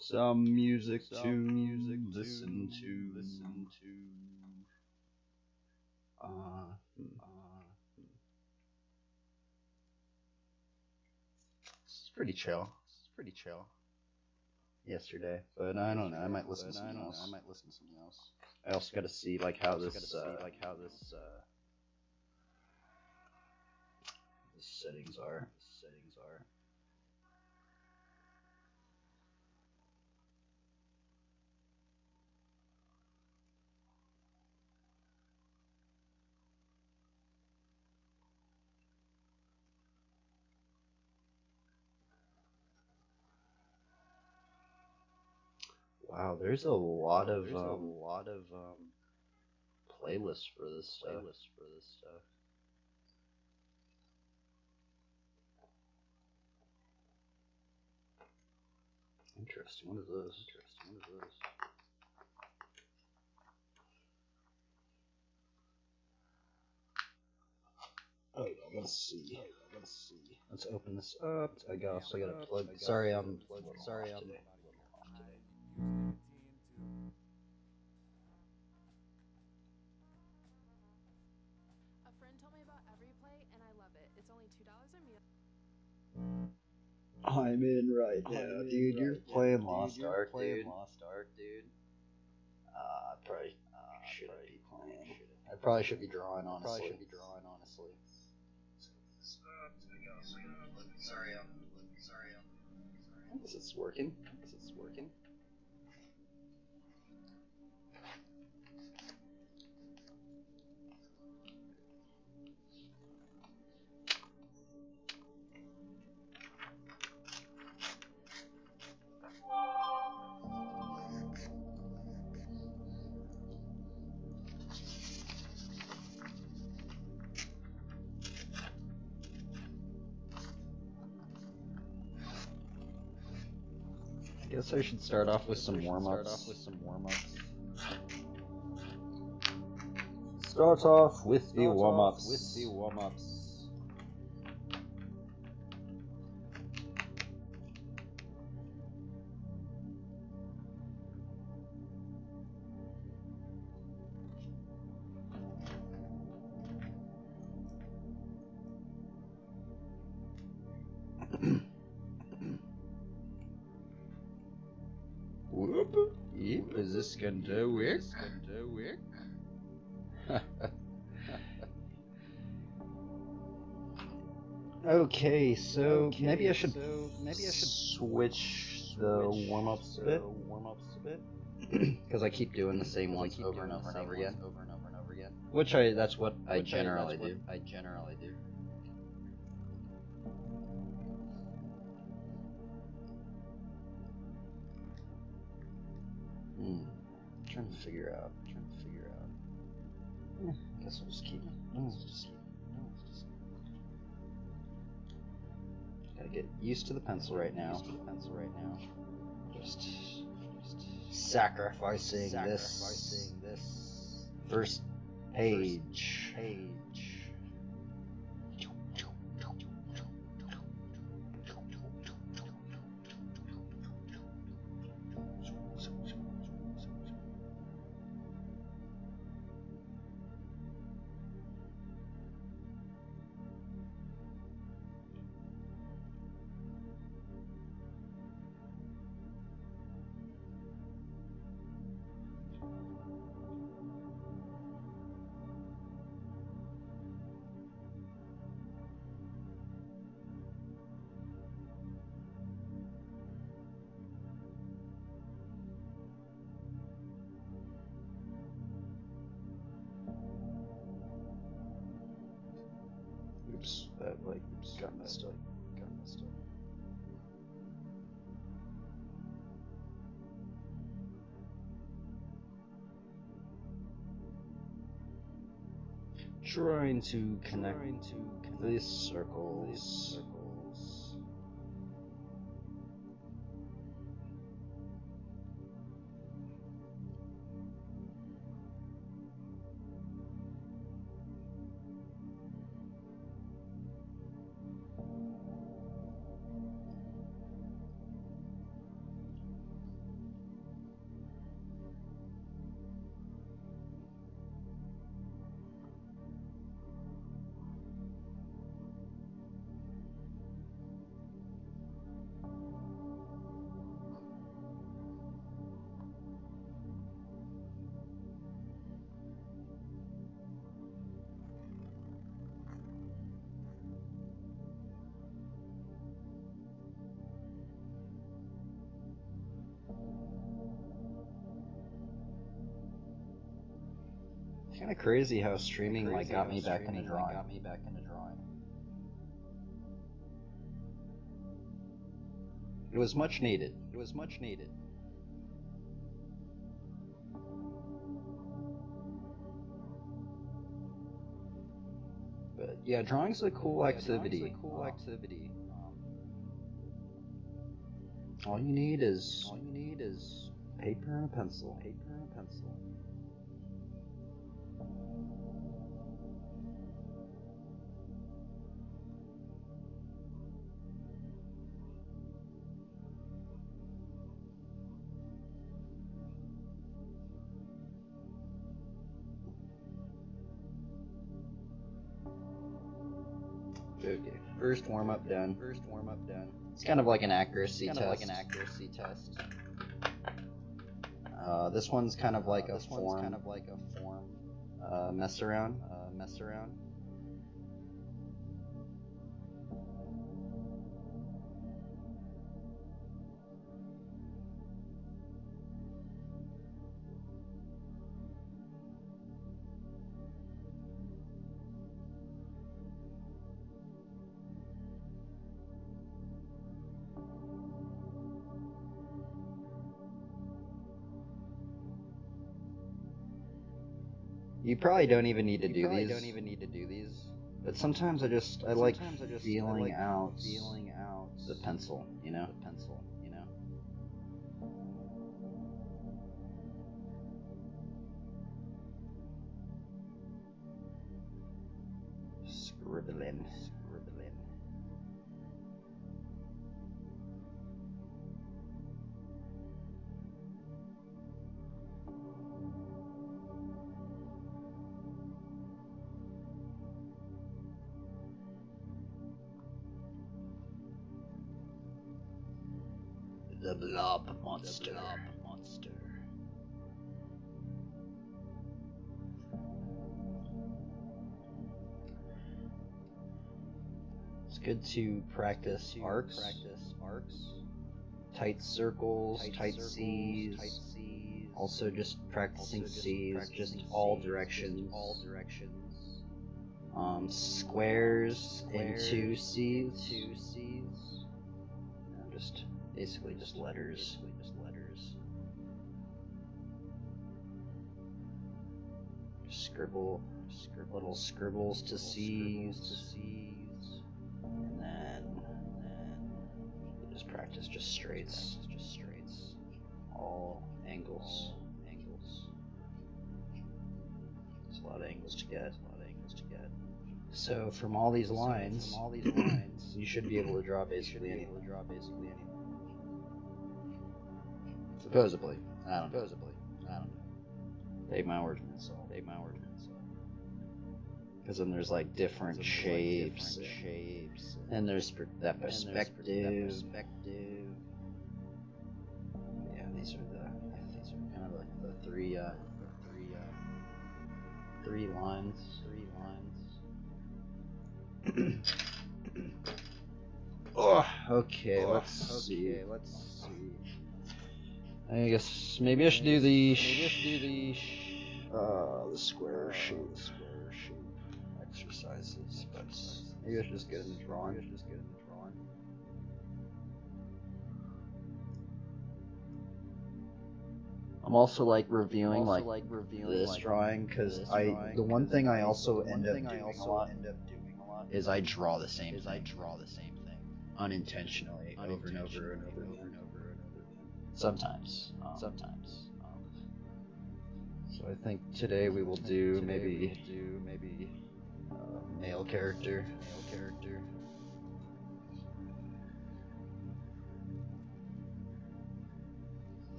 Some music to listen to. It's pretty chill. Yesterday, but I don't know. I might listen to something else. I also got to see like how this the settings are. Wow, there's a lot of playlists for this stuff. Interesting. What is this? Oh, let's see. Let's open this up. I also gotta plug. Sorry, I'm today. A friend told me about EveryPlay and I love it. It's only $2 a meal. I'm in right now, dude. You're playing Lost Ark, dude. I probably shouldn't be playing. I probably should be drawing, honestly. Sorry, I guess it's working. I guess I should start off with some warm-ups. Start off with the warm-ups. Whoop. Yep, is this gonna work? Okay, so maybe I should switch the warm-ups a bit. Because I keep doing the same ones over and over again. That's what I generally do. Trying to figure out. I guess I'll just keep it. Gotta get used to the pencil right now. Just sacrificing this first page. Oops, that got messed up. Trying to connect these circles. kind of crazy how streaming like got me back into drawing. It was much needed. But yeah, drawing's a cool activity. All you need is paper and a pencil. Okay, first warm up done. It's kind of like an accuracy test. This one's kind of like a form. Mess around. You probably don't even need to do these. But sometimes I like feeling out the pencil, you know? Scribbling. The blob monster. It's good to practice arcs, tight circles, tight C's. Also just practicing C's, just all directions. Squares and 2 C's. And just basically just letters. Scribble little scribbles to C's. And then you just practice just straights. All angles. There's a lot of angles to get. So from all these lines, you should be able to draw basically anything. Supposedly. I don't know. Take my word. Because then there's like different shapes. And there's that perspective. Yeah, these are kind of like the three lines. Oh, okay, let's see. I guess maybe I should do the square shape exercises, but maybe I should just get into drawing. I'm also like reviewing this drawing because the one thing I also end up doing a lot is I draw the same thing unintentionally over and over. Sometimes. So I think today we will do maybe male character.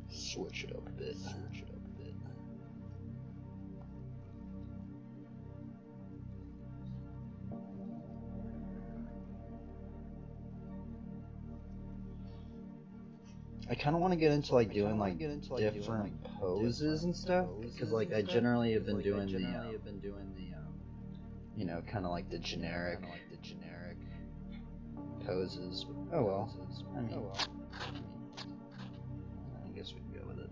Switch it up a bit. I kind of want to get into like doing like different poses and stuff because like I generally have been doing the you know, kind of like the generic poses. Oh well. I mean, I guess we can go with it.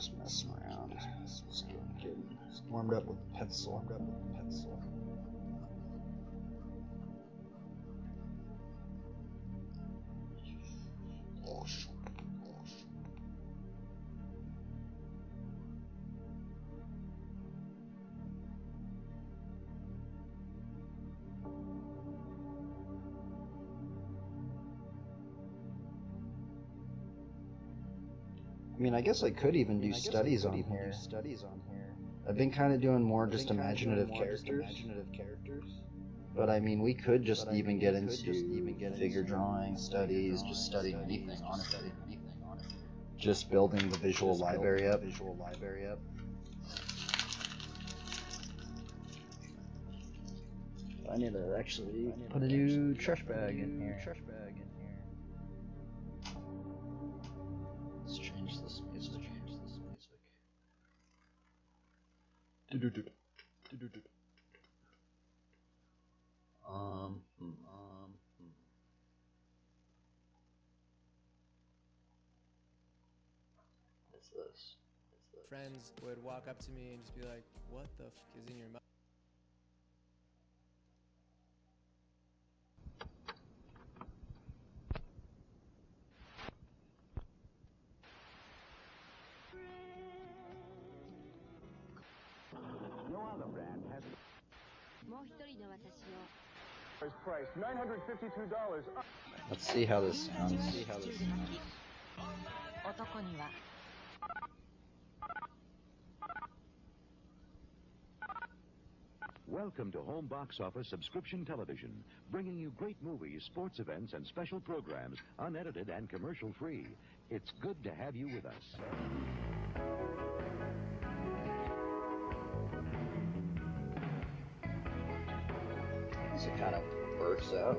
just messing around. Just getting warmed up with the pencil. I mean, I guess I could even do studies on here. I've been kind of doing more just imaginative characters. But I mean, we could just even get into figure drawing, studies, just studying anything, honestly. Just building the visual library up. I need to actually put a new trash bag in here. Let's change this music. What's this? Friends would walk up to me and just be like, "What the f is in your mouth?" No other brand has もう一人の私を price $952. Let's see how this sounds. 男には Welcome to Home Box Office Subscription Television, bringing you great movies, sports events, and special programs, unedited and commercial-free. It's good to have you with us. It kind of works out.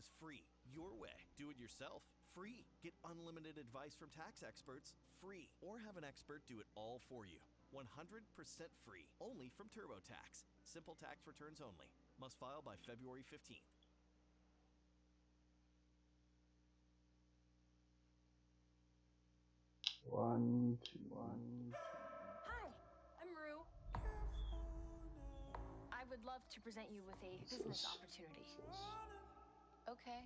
is free, your way. Do it yourself, free. Get unlimited advice from tax experts, free. Or have an expert do it all for you. 100% free, only from TurboTax. Simple tax returns only. Must file by February 15th. One, two, one. Hi, I'm Rue. I would love to present you with a business opportunity. Okay.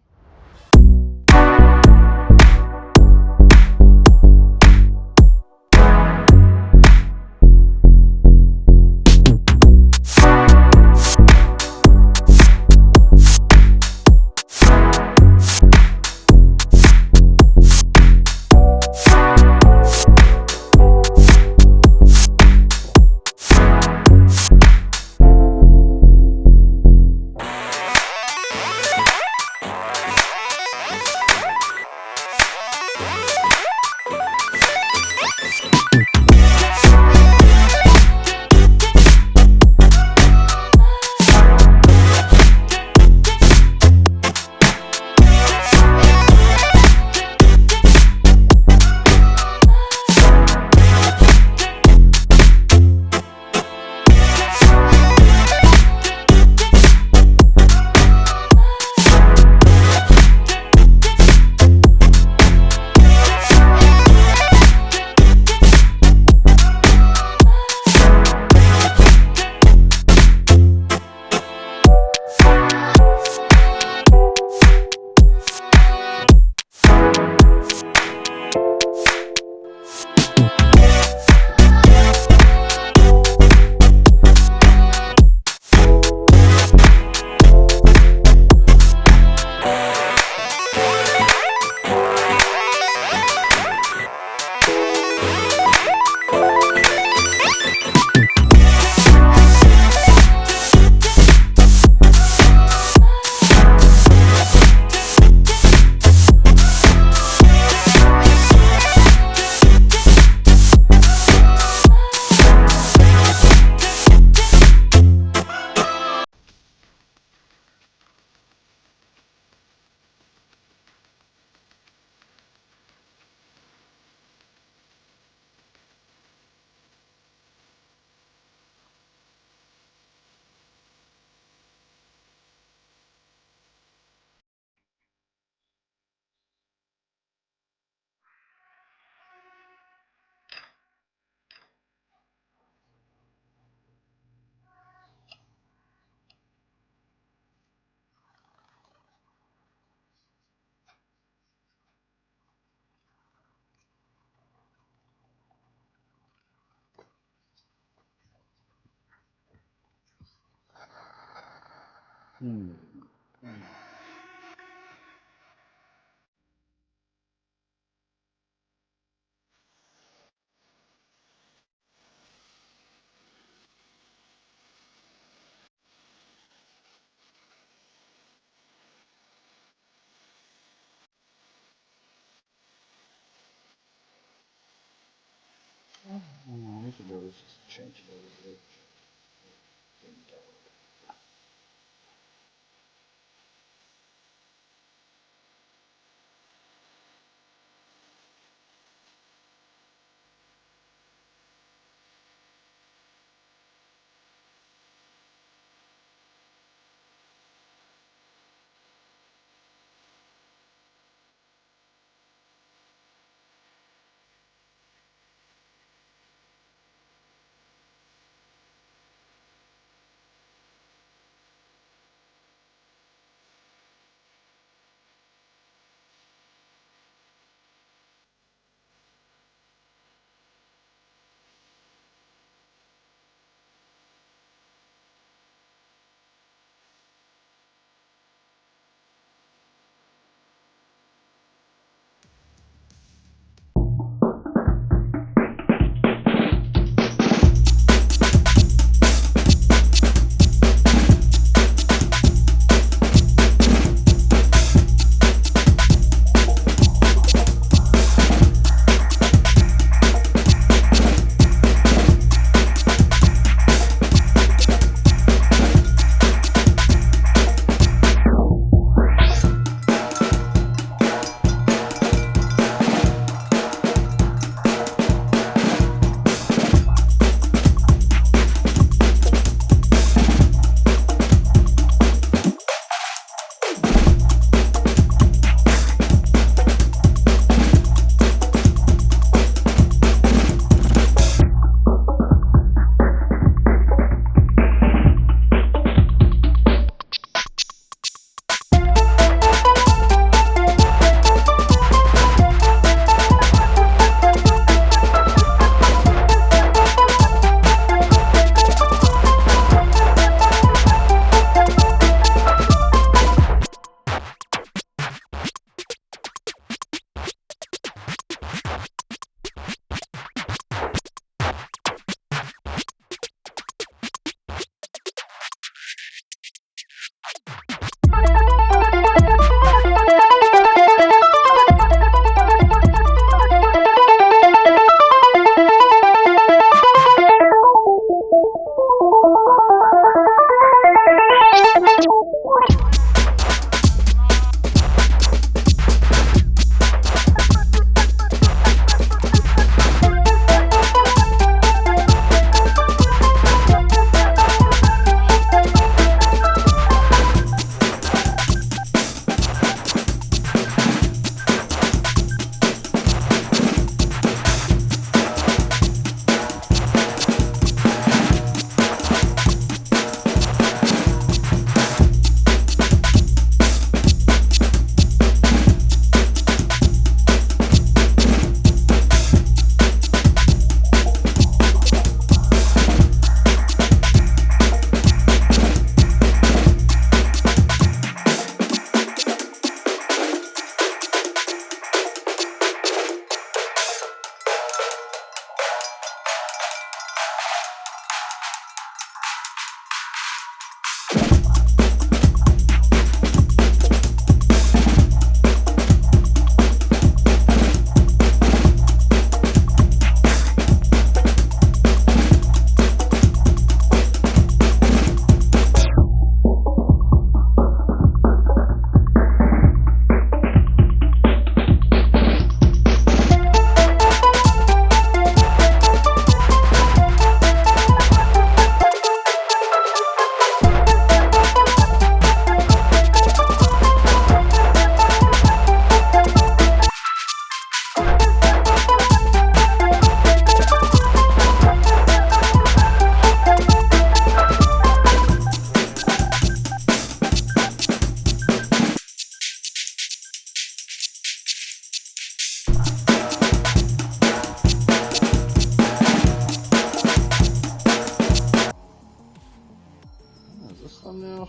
I should really just change it a little bit.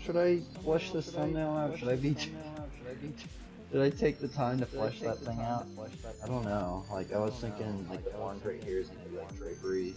should I flesh this thumbnail out? Should I be? Did I take the time to flesh that thing out? I don't know. Like I was thinking, like the orange right here is gonna be like drapery.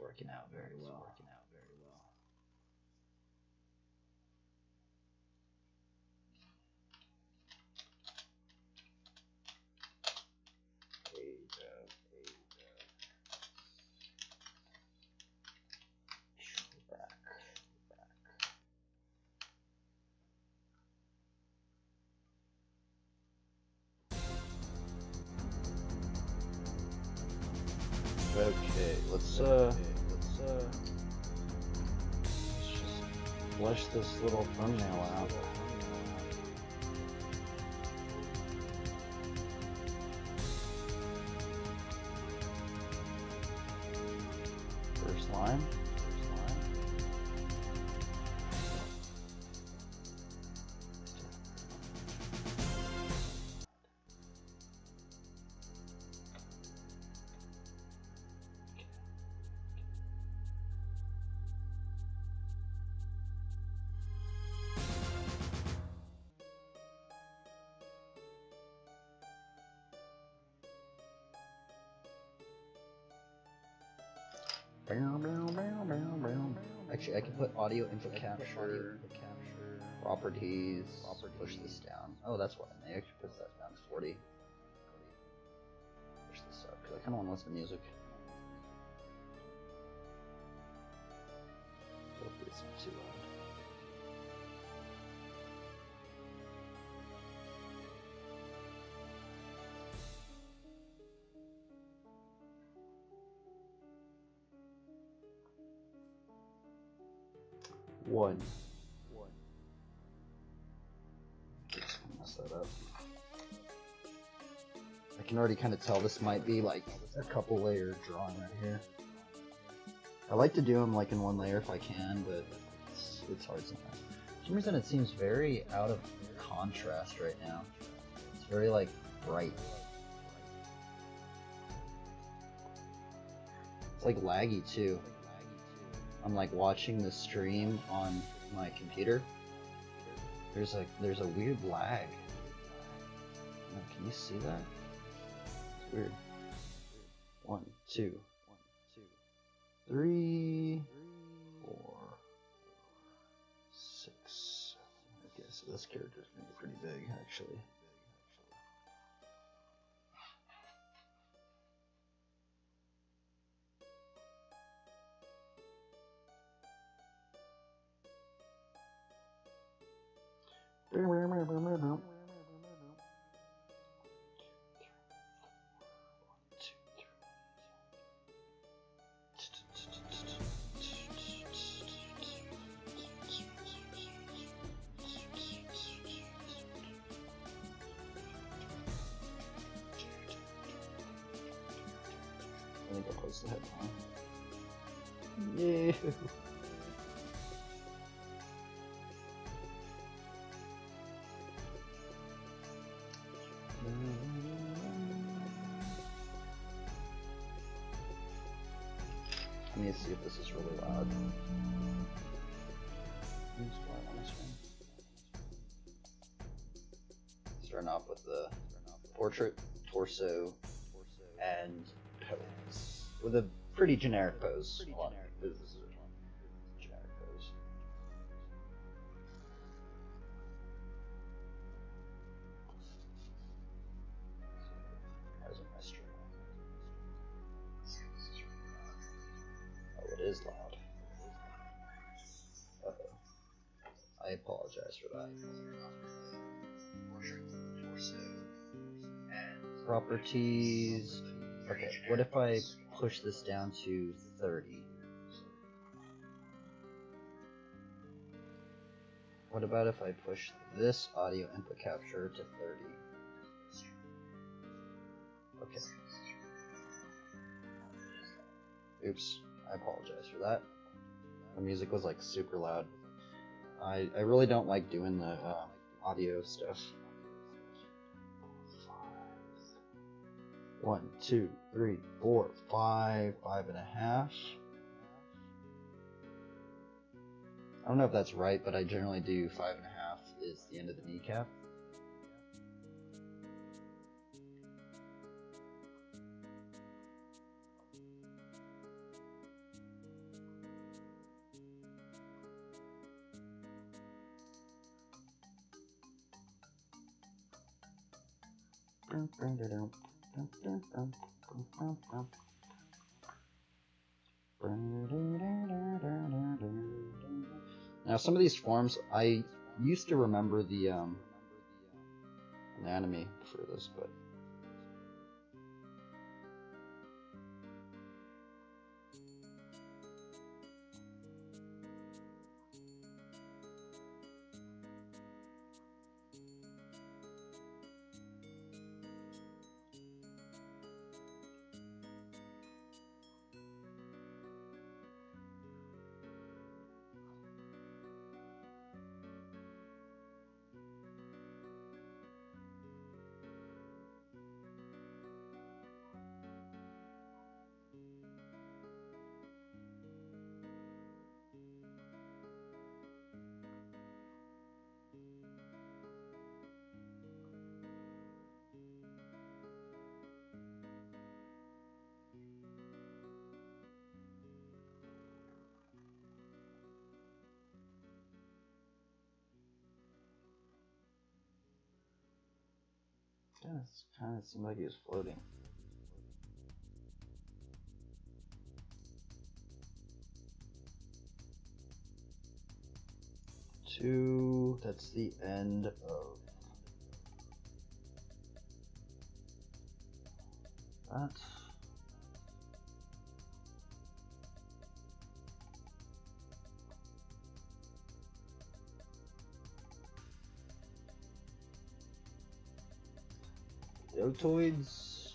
Working out very well. There you go. Back. Okay, let's just flesh this little thumbnail out. First line. Actually, I can put audio input capture, properties, push this down. Oh, that's what I may actually push that down to 40. Push this up, because I kind of want to listen to music. Hopefully it's not too loud. One. Just mess that up. I can already kind of tell this might be like a couple layer drawing right here. I like to do them like in one layer if I can, but it's hard sometimes. For some reason it seems very out of contrast right now. It's very like bright. It's like laggy too. I'm like watching the stream on my computer. There's a weird lag. Can you see that? It's weird. 1, 2, 3, 4, 6. Okay, so this character's gonna be pretty big actually. I think I'll close the headphone. Yeah. I need to see if this is really loud. Starting off with the portrait, torso, and pose. With a pretty generic pose. This is a generic pose. As a mystery. Oh, it is loud. Uh-oh. I apologize for that. properties. Okay, what if I push this down to 30? What about if I push this audio input capture to 30? Okay. Oops, I apologize for that. The music was like super loud. I really don't like doing the audio stuff. 1, 2, 3, 4, 5, 5.5. I don't know if that's right, but I generally do 5.5 is the end of the kneecap. Now some of these forms, I used to remember the anatomy for this, but it kind of seemed like he was floating. 2, that's the end of that. Deltoids.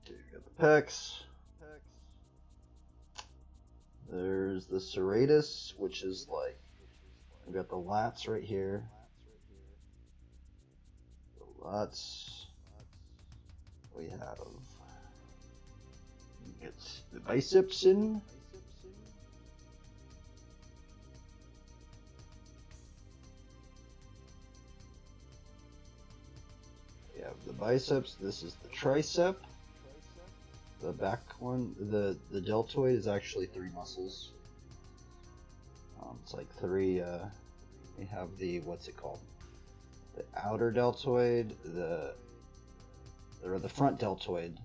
Okay, you got the pecs. There's the serratus, which is like, we got the lats right here. The lats. We have it's the biceps in. We have the biceps. This is the tricep. The back one, the deltoid is actually 3 muscles. It's like 3. We have the, what's it called? The outer deltoid, the front deltoid.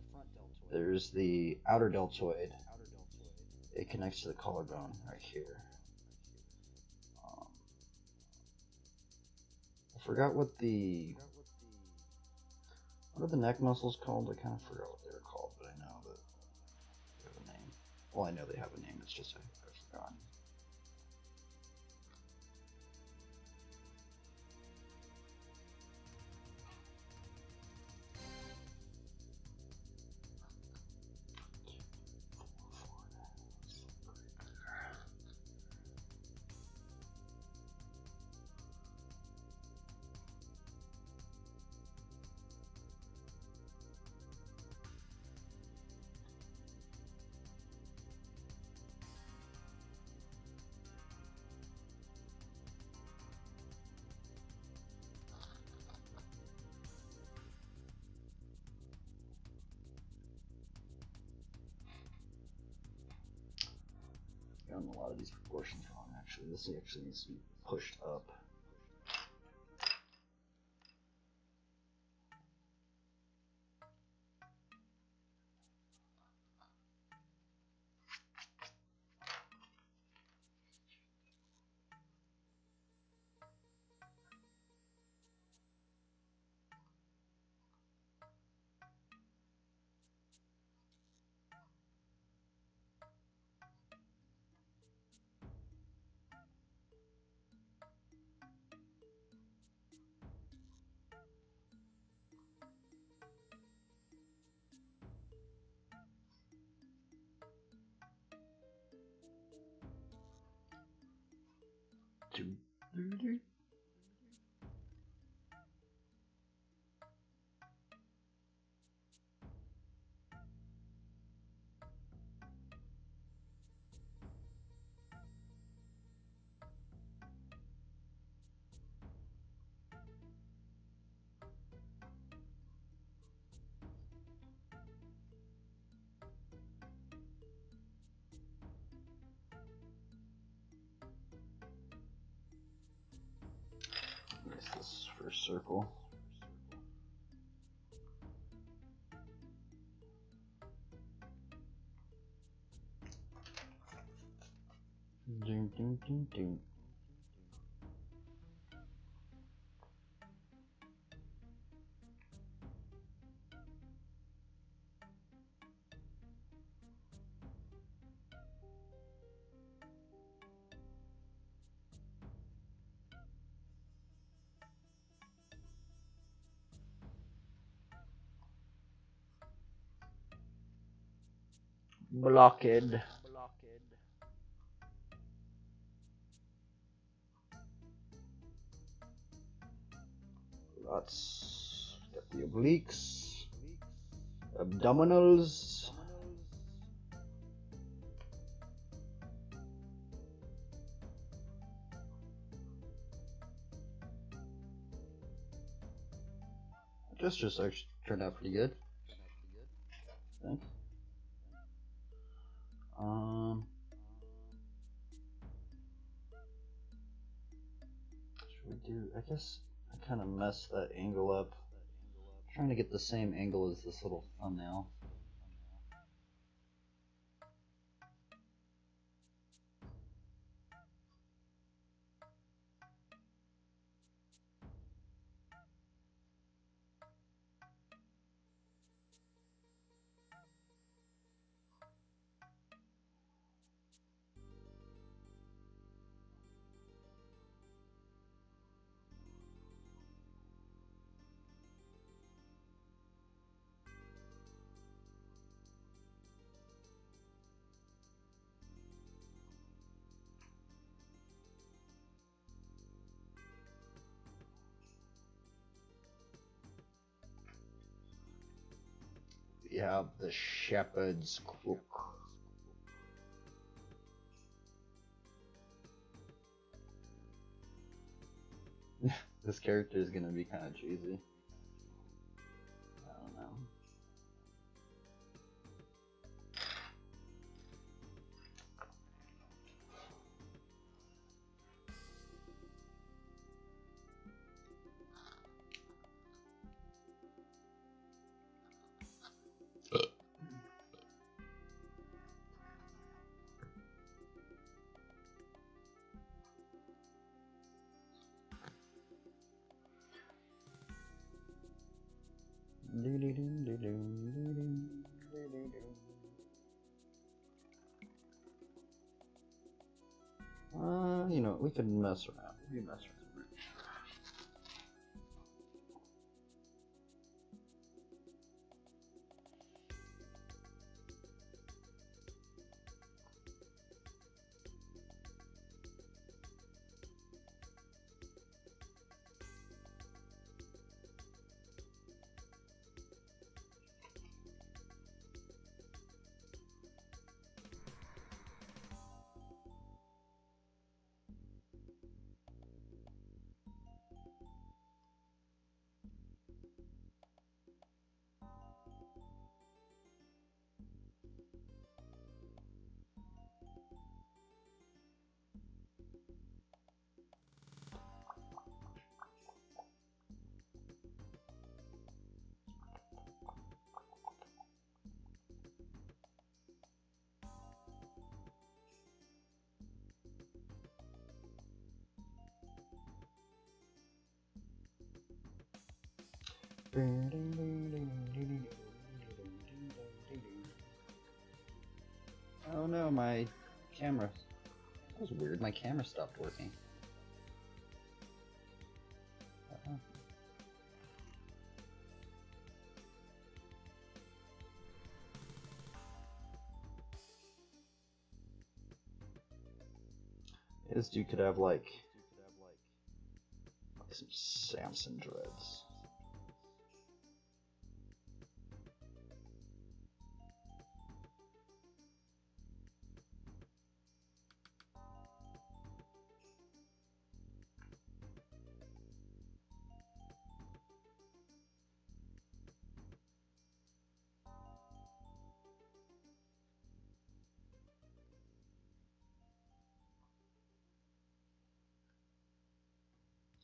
There's the outer deltoid. It connects to the collarbone right here. I forgot what are the neck muscles called? I kind of forgot what they were called, but I know that they have a name. Well, I know they have a name. It's just I've forgotten. Gotten a lot of these proportions wrong, actually. This actually needs to be pushed up. I guess this is first circle. Ding, ding, ding, ding. Blockade. Lots. Got the obliques, abdominals. This just actually turned out pretty good, I think. Should we do? I guess I kind of messed that angle up. I'm trying to get the same angle as this little thumbnail. We have the shepherd's crook. This character is gonna be kind of cheesy. I don't know. You know, we could mess around. We mess around. Oh no, my camera. That was weird. My camera stopped working. This dude could have like Samson dreads.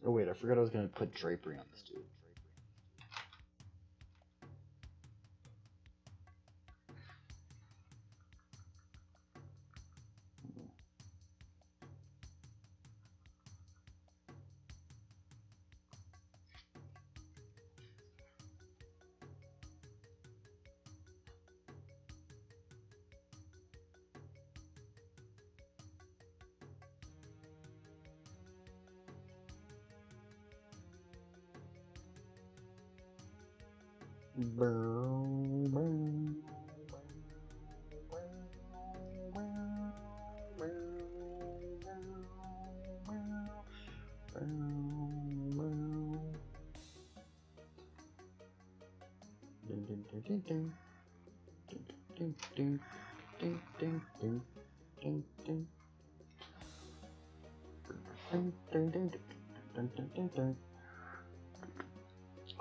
Oh wait, I forgot I was gonna put drapery on this dude.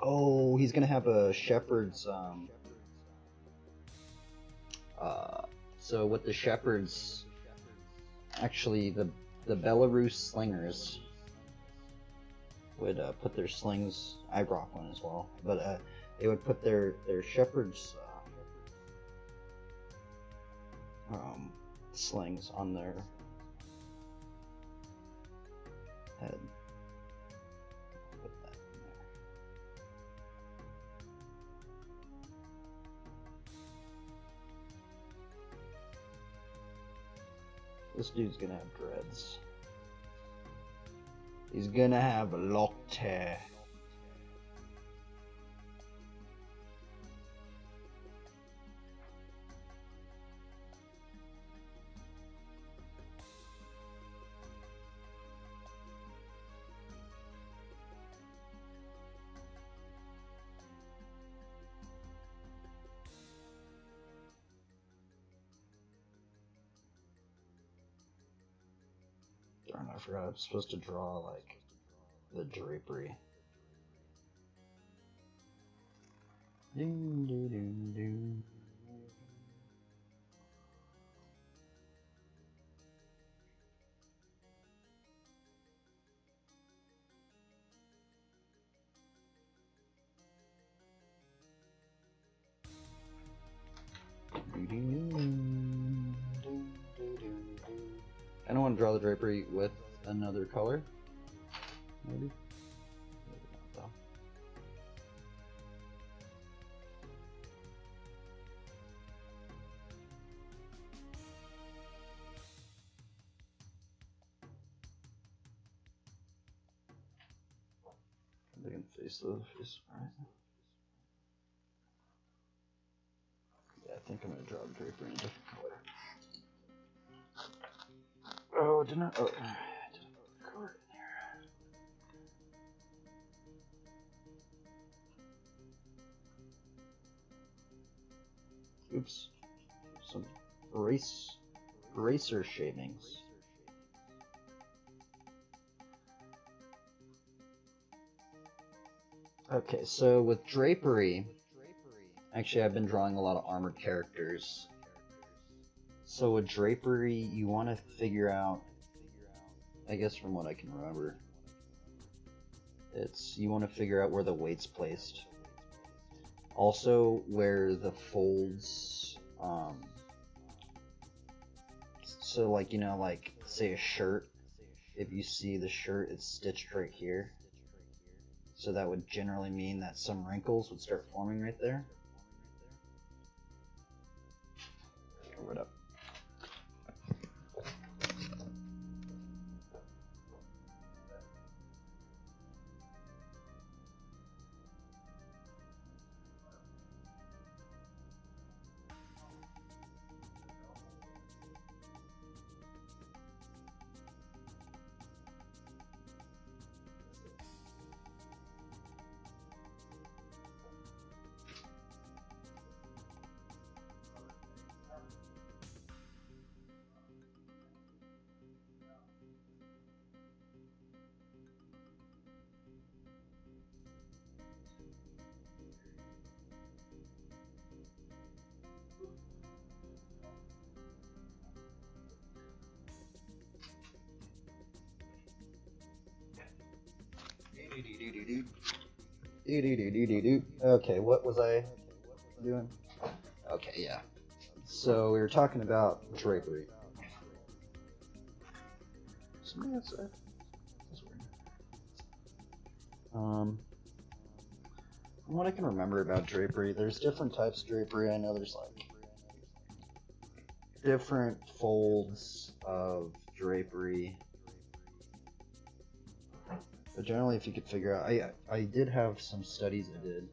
Oh, he's gonna have a shepherd's so with the shepherds, actually the Belarus slingers would put their slings. I rock one as well, but they would put their shepherds slings on their head. Put that in there. This dude's gonna have dreads. He's gonna have locked hair. Darn, I forgot I was supposed to draw, like, the drapery. Ding, ding, ding, ding. I don't want to draw the drapery with another color. Maybe. Maybe not, though. I can face the face, right? Yeah, I think I'm gonna draw the drapery in a different color. Oh, did not. Oh, I didn't put the color in here. Oops. Some eraser shavings. Okay, so with drapery, actually I've been drawing a lot of armored characters. So with drapery, you want to figure out, I guess from what I can remember, you want to figure out where the weight's placed. Also, where the folds, so like, you know, like, say a shirt, if you see the shirt, it's stitched right here. So that would generally mean that some wrinkles would start forming right there. Cover it up. Okay, what was I doing? Okay, yeah. So we were talking about drapery. Somebody outside? That's weird. From what I can remember about drapery, there's different types of drapery. I know there's like different folds of drapery. But generally, if you could figure out, I did have some studies I did,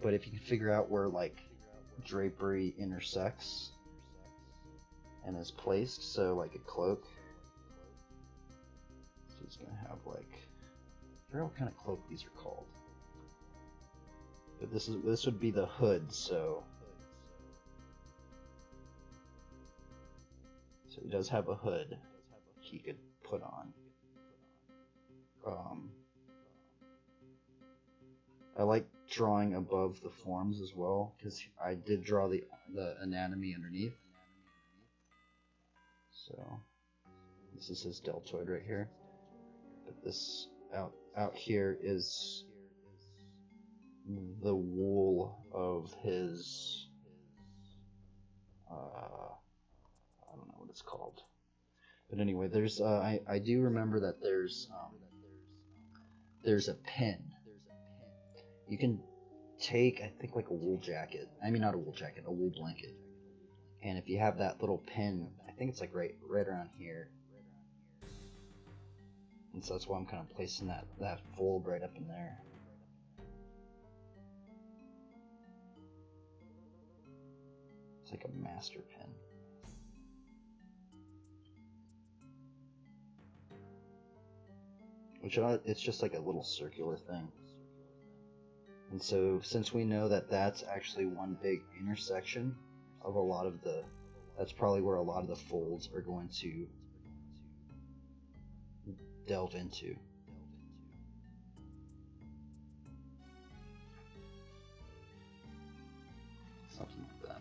but if you could figure out where like drapery intersects and is placed, so like a cloak, so it's gonna have like, I forget what kind of cloak these are called, but this would be the hood, so he does have a hood he could put on. I like drawing above the forms as well, because I did draw the anatomy underneath. So this is his deltoid right here, but this out here is the wool of his I don't know what it's called, but anyway, there's I do remember that there's a pin. You can take, I think, like a wool jacket. I mean, not a wool jacket, a wool blanket. And if you have that little pin, I think it's like right around here. And so that's why I'm kind of placing that fold right up in there. It's like a master pin. Which it's just like a little circular thing. And so since we know that that's actually one big intersection of a lot of that's probably where a lot of the folds are going to delve into. Something like that.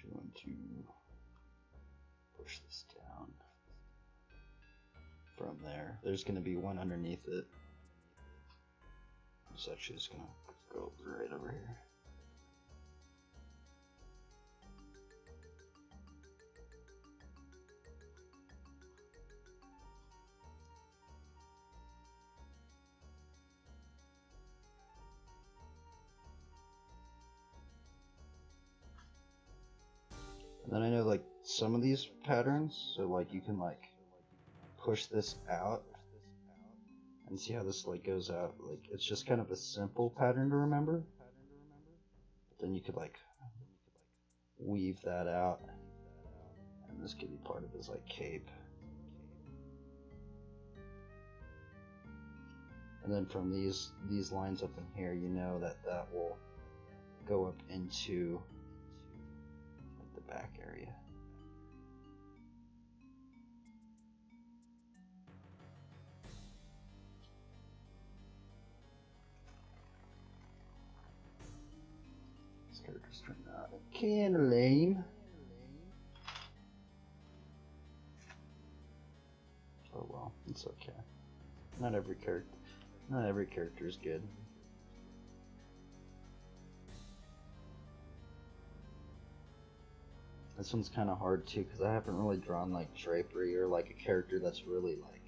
I'm going to push this down. From there, there's going to be one underneath it. It's actually just going to go right over here. And then I know like some of these patterns, so like you can like push this out and see how this like goes out. Like it's just kind of a simple pattern to remember, but then you could like weave that out, and this could be part of his like cape. And then from these lines up in here, you know that will go up into like the back area. Characters turned out kind of lame. Oh well, it's okay. Not every character is good. This one's kind of hard too because I haven't really drawn like drapery or like a character that's really like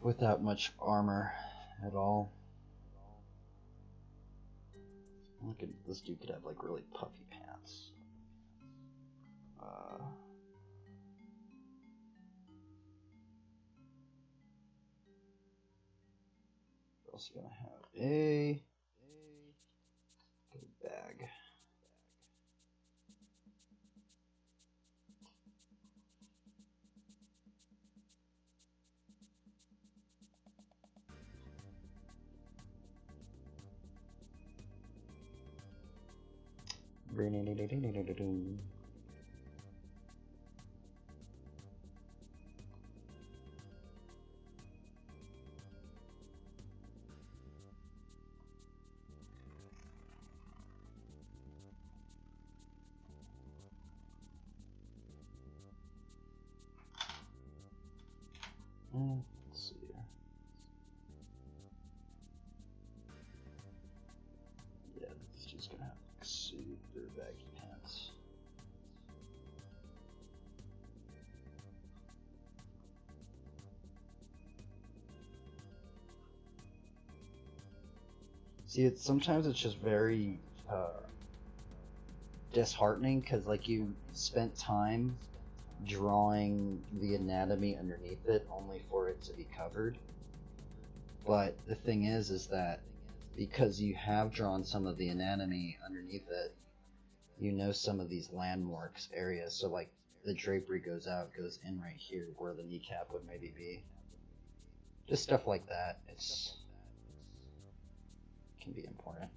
without much armor at all. Look at this dude could have like really puffy pants. We're also gonna have a bag. Let's see here. Yeah, this dude's gonna have like suit or baggy pants. See, sometimes it's just very disheartening because like you spent time drawing the anatomy underneath it only for it to be covered. But the thing is that because you have drawn some of the anatomy underneath it, you know some of these landmarks areas. So like the drapery goes in right here where the kneecap would maybe be. Just stuff like that. Can be important.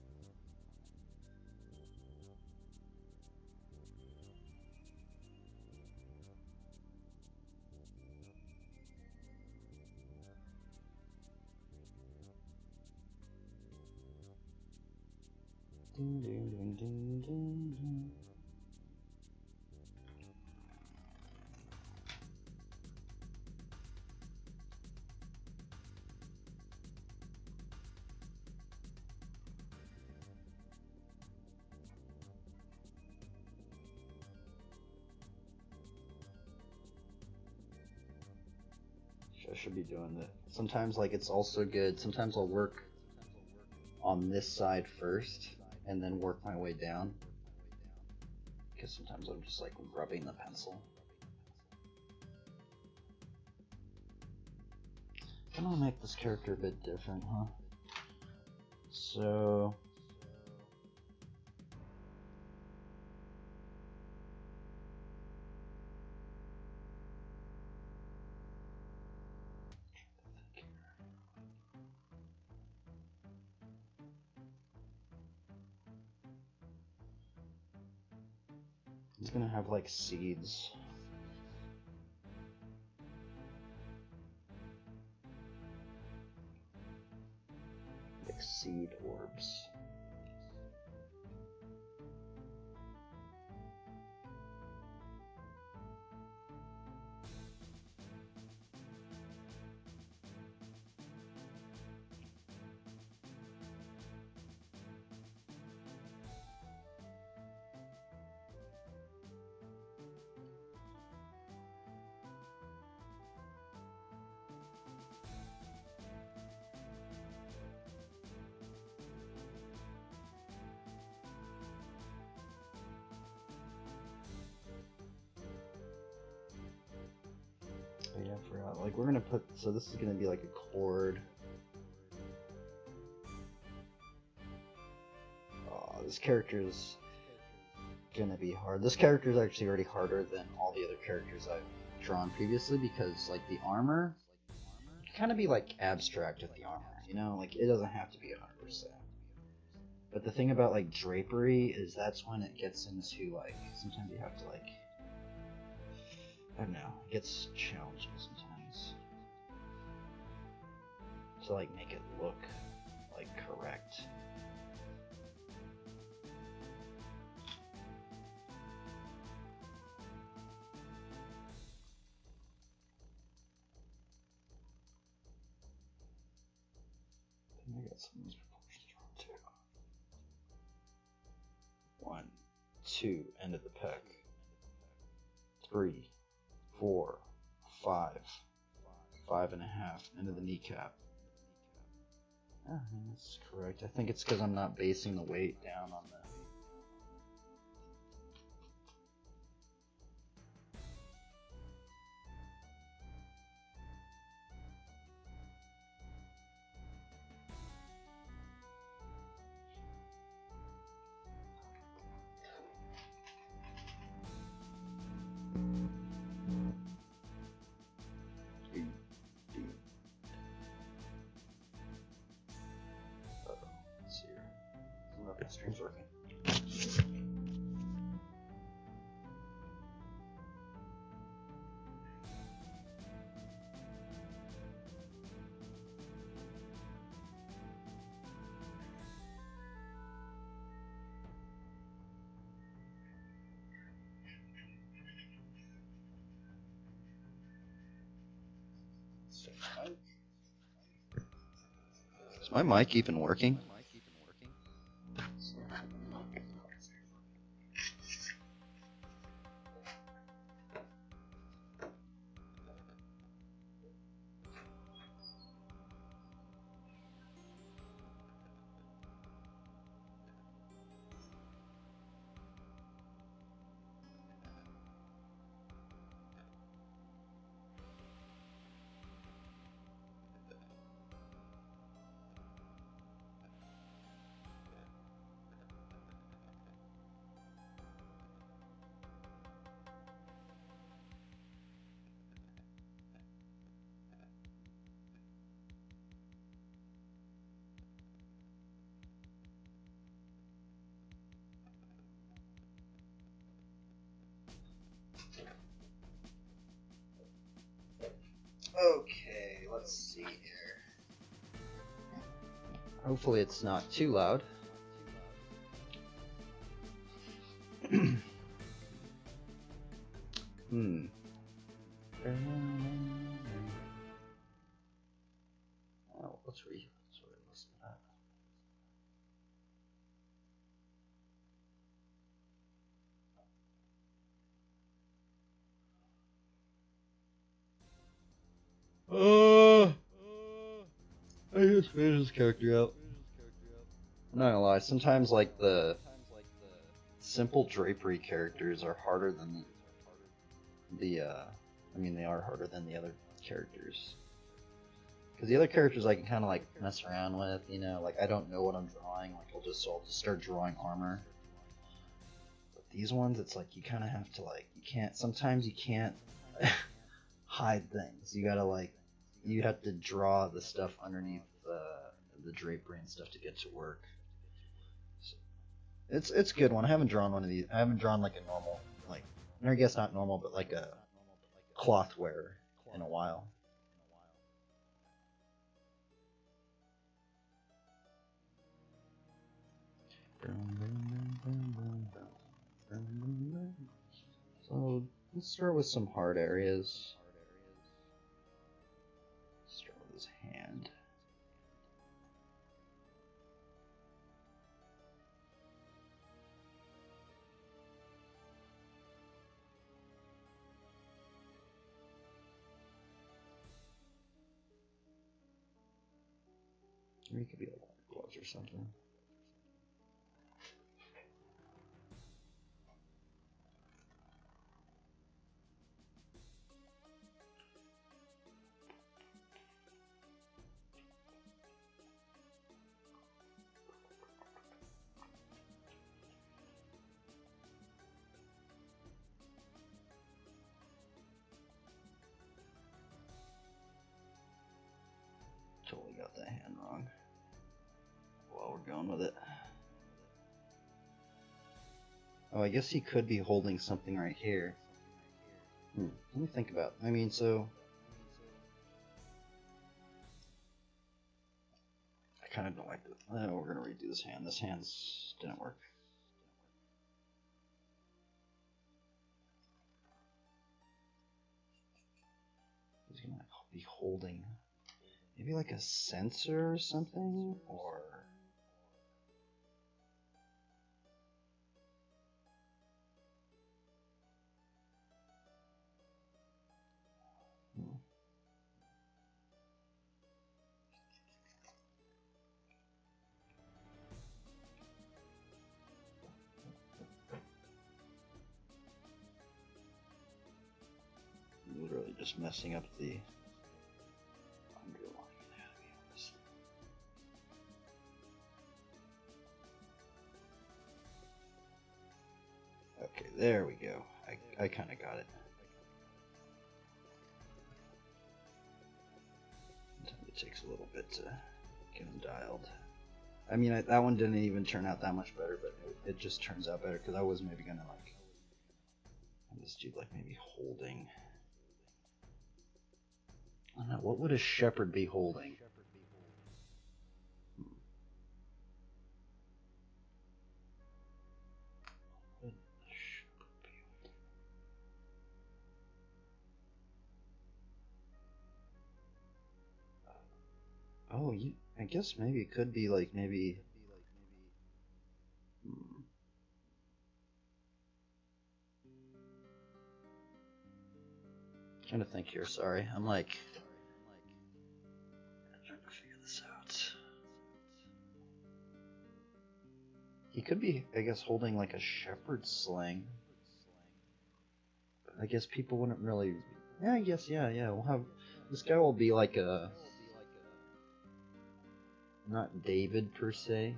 Ding, ding, ding, ding, ding, ding. I should be doing that. Sometimes like it's also good. Sometimes I'll work on this side first and then work my way down. Because sometimes I'm just like rubbing the pencil. I'm gonna make this character a bit different, huh? So he's gonna have like seeds. Like seed orbs. Oh yeah, I forgot. Like we're gonna put, so this is gonna be like a cord. Oh, this character's gonna be hard. This character is actually already harder than all the other characters I've drawn previously because like the armor, you can kind of be like abstract with the armor, you know? Like it doesn't have to be 100%. But the thing about like drapery is that's when it gets into like, sometimes you have to like, I don't know, it gets challenging sometimes to like make it look like correct. I think I got some of these proportions wrong too. 1, 2, end of the pec. 3, 4, 5, 5.5, end of the kneecap. I think that's correct. I think it's because I'm not basing the weight down on the. Let's see here. I don't know if my stream's working. Is my mic even working? Okay, let's see here. Hopefully it's not too loud. Oh, let's listen to that. I just figured this character out. I'm not gonna lie, sometimes like the simple drapery characters are harder than they are harder than the other characters. Because the other characters I can kind of like mess around with, you know, like I don't know what I'm drawing, like I'll just start drawing armor. But these ones, it's like you kind of have to sometimes you can't hide things. You gotta you have to draw the stuff underneath the drapery and stuff to get to work. So, it's a good one. I haven't drawn one of these. I haven't drawn like a normal, or I guess not normal, but like a cloth wearer in a while. So let's start with some hard areas. Start with his hand. Or he could be like gloves or something. Totally got that hand wrong. Well, we're going with it. Oh, I guess he could be holding something right here. Let me think about it. I mean, so I kind of don't like this. We're gonna redo this hand. This hand's didn't work. He's gonna be holding maybe like a sensor or something, or literally just messing up the underlying anatomy of this. Okay, there we go. I kind of got it. It takes a little bit to get them dialed. I mean, that one didn't even turn out that much better, but it just turns out better because I was maybe gonna have this dude maybe holding. I don't know, what would a shepherd be holding? Oh, I guess maybe it could be like maybe. Trying to think here. Sorry, I'm like trying to figure this out. He could be, I guess, holding like a shepherd's sling. I guess people wouldn't really. Yeah, I guess. Yeah. We'll have this guy will be like a not David per se,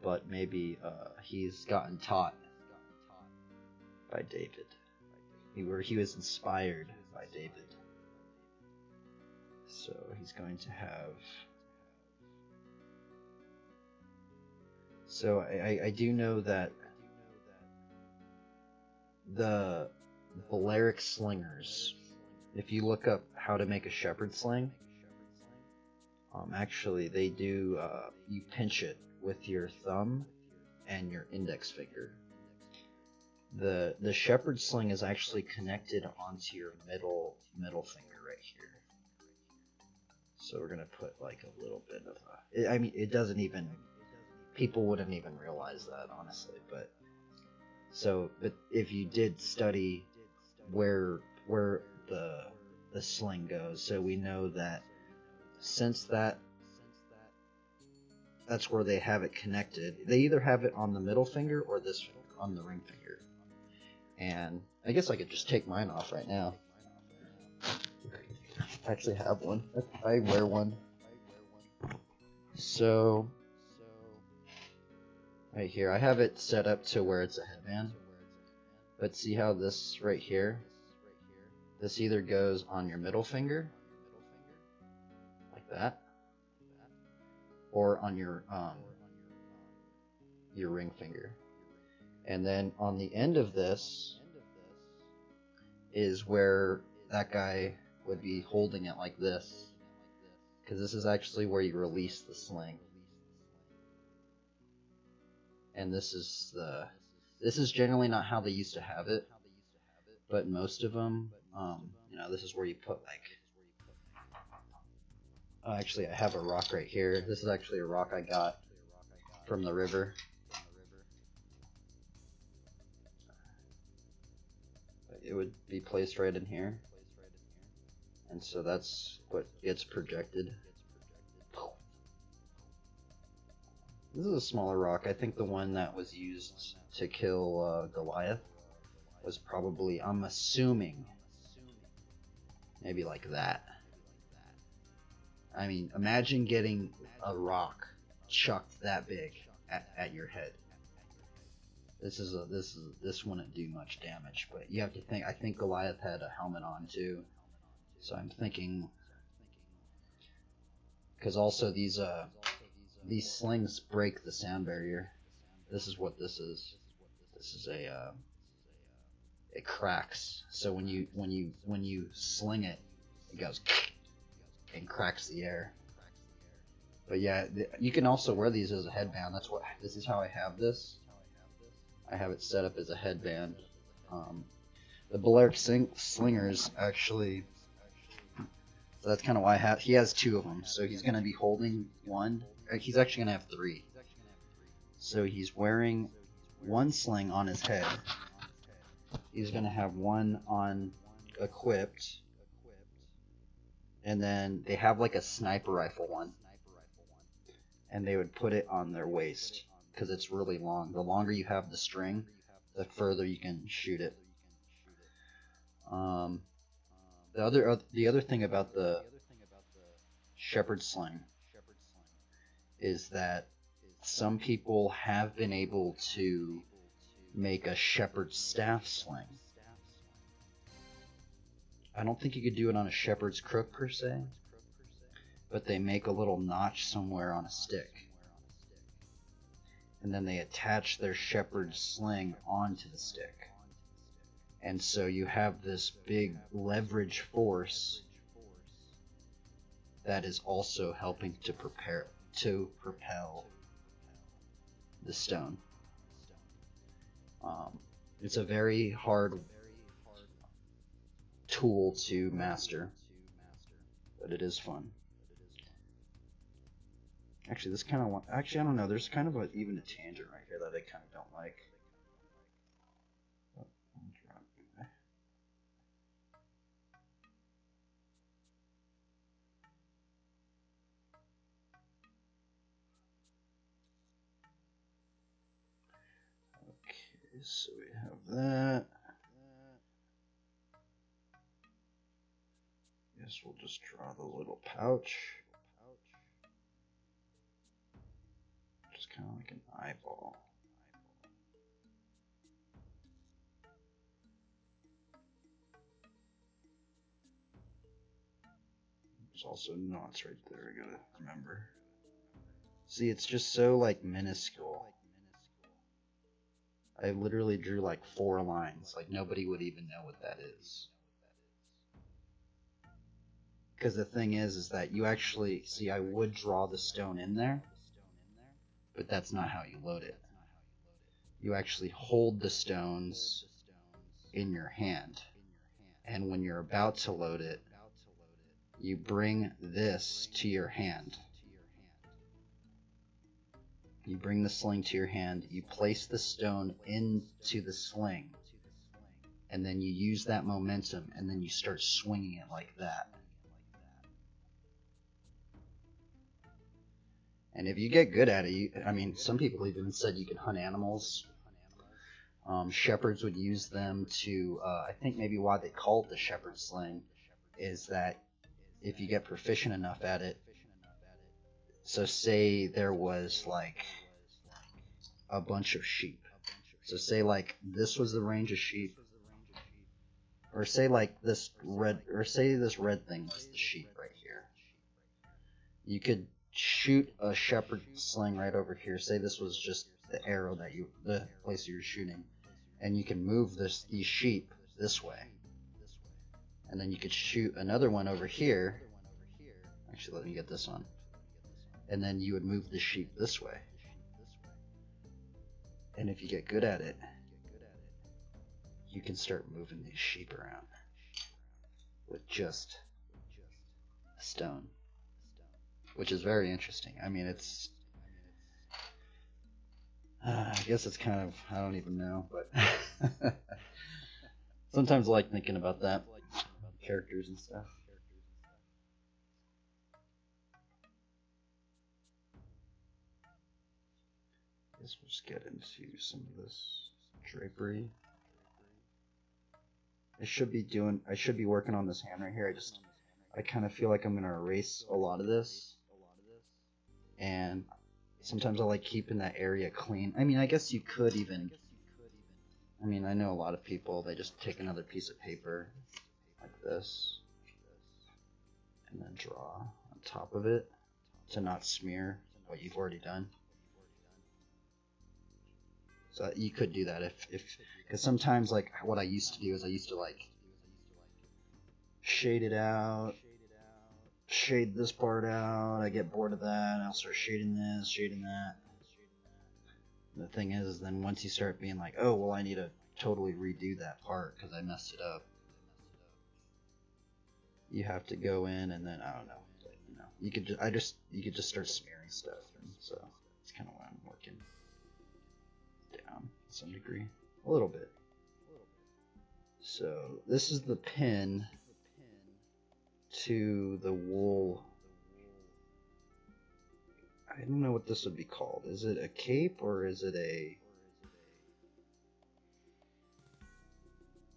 but maybe he's gotten taught by David. He was inspired by David. So he's going to have. So I do know that the Balearic slingers, if you look up how to make a shepherd sling, actually they do, you pinch it with your thumb and your index finger. The shepherd sling is actually connected onto your middle finger right here. So we're gonna put like a little bit of a, I mean, it doesn't even, people wouldn't even realize that, honestly, but if you did study where the sling goes, so we know that since that's where they have it connected, they either have it on the middle finger or this finger, on the ring finger. And I guess I could just take mine off right now. I actually have one. I wear one. So right here, I have it set up to where it's a headband. But see how this right here, this either goes on your middle finger, like that, or on your ring finger. And then on the end of this is where that guy would be holding it like this, because this is actually where you release the sling. And this is generally not how they used to have it, but most of them, this is where you put like. Actually, I have a rock right here. This is actually a rock I got from the river. It would be placed right in here, and so that's what gets projected. This is a smaller rock. I think the one that was used to kill Goliath was probably, I'm assuming, maybe like that. I mean, imagine getting a rock chucked that big at your head. This wouldn't do much damage, but you have to think. I think Goliath had a helmet on too, so I'm thinking, because also these slings break the sound barrier. This is what this is. This is it cracks. So when you sling it, it goes and cracks the air. But yeah, you can also wear these as a headband. This is how I have this. I have it set up as a headband. The Balearic slingers actually. So that's kind of why he has two of them. So he's going to be holding one. He's actually going to have three. So he's wearing one sling on his head. He's going to have one on equipped. And then they have like a sniper rifle one. And they would put it on their waist because it's really long. The longer you have the string, the further you can shoot it. The other thing about the shepherd sling is that some people have been able to make a shepherd staff sling. I don't think you could do it on a shepherd's crook per se, but they make a little notch somewhere on a stick. And then they attach their shepherd's sling onto the stick. And so you have this big leverage force that is also helping to propel the stone. It's a very hard tool to master, but it is fun. Actually, this kind of actually I don't know. There's kind of even a tangent right here that I kind of don't like. Okay, so we have that. Guess we'll just draw the little pouch. Just kind of like an eyeball. There's also knots right there, I gotta remember. See, it's just so like minuscule. I literally drew like 4 lines. Like nobody would even know what that is. Because the thing is that you actually, see, I would draw the stone in there, but that's not how you load it. You actually hold the stones in your hand, and when you're about to load it, you bring this to your hand. You bring the sling to your hand, you place the stone into the sling, and then you use that momentum, and then you start swinging it like that. And if you get good at it, I mean, some people even said you could hunt animals. Shepherds would use them to, I think maybe why they call it the shepherd sling is that if you get proficient enough at it, so say there was like a bunch of sheep. So say like this was the range of sheep, or say like this red thing was the sheep right here. You could shoot a shepherd sling right over here. Say this was just the arrow that the place you were shooting, and you can move these sheep this way, and then you could shoot another one over here. Actually, let me get this one, and then you would move the sheep this way. And if you get good at it, you can start moving these sheep around with just a stone. Which is very interesting. I mean, it's... I guess it's kind of... I don't even know, but... Sometimes I like thinking about that. Characters and stuff. I guess we'll just get into some of this drapery. I should be working on this hand right here. I kind of feel like I'm going to erase a lot of this. And sometimes I like keeping that area clean. I mean, I guess you could even... I mean, I know a lot of people, they just take another piece of paper like this and then draw on top of it to not smear what you've already done. So you could do that if because sometimes like what I used to do is I used to like shade it out, shade this part out. I get bored of that, I'll start shading this, shading that. The thing is then once you start being like, oh well, I need to totally redo that part because I messed it up, you have to go in and then I don't know, you know, you could just start smearing stuff, and so it's kind of what I'm working down to some degree, a little bit. So this is the pin to the wool. I don't know what this would be called. Is it a cape or is it a...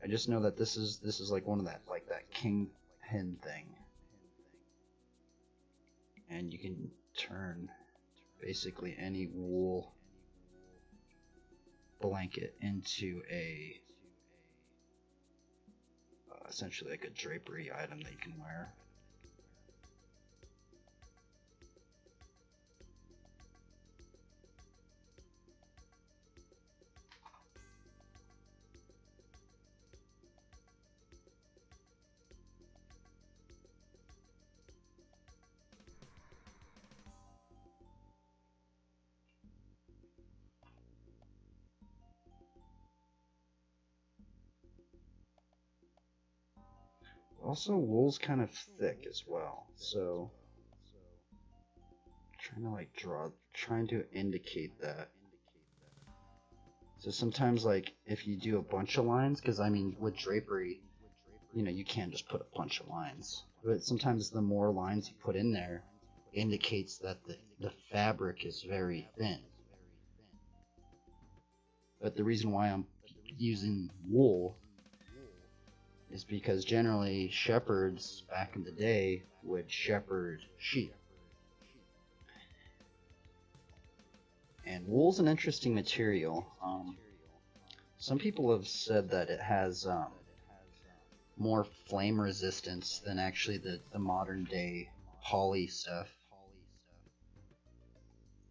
I just know that this is like one of that, like that king pin thing. And you can turn basically any wool blanket into a essentially like a drapery item that you can wear. Also, wool's kind of thick as well, so trying to like trying to indicate that. So sometimes like if you do a bunch of lines, because I mean with drapery, you know, you can't just put a bunch of lines. But sometimes the more lines you put in there indicates that the fabric is very thin. But the reason why I'm using wool is because generally shepherds back in the day would shepherd sheep. And wool's an interesting material. Some people have said that it has more flame resistance than actually the modern day poly stuff.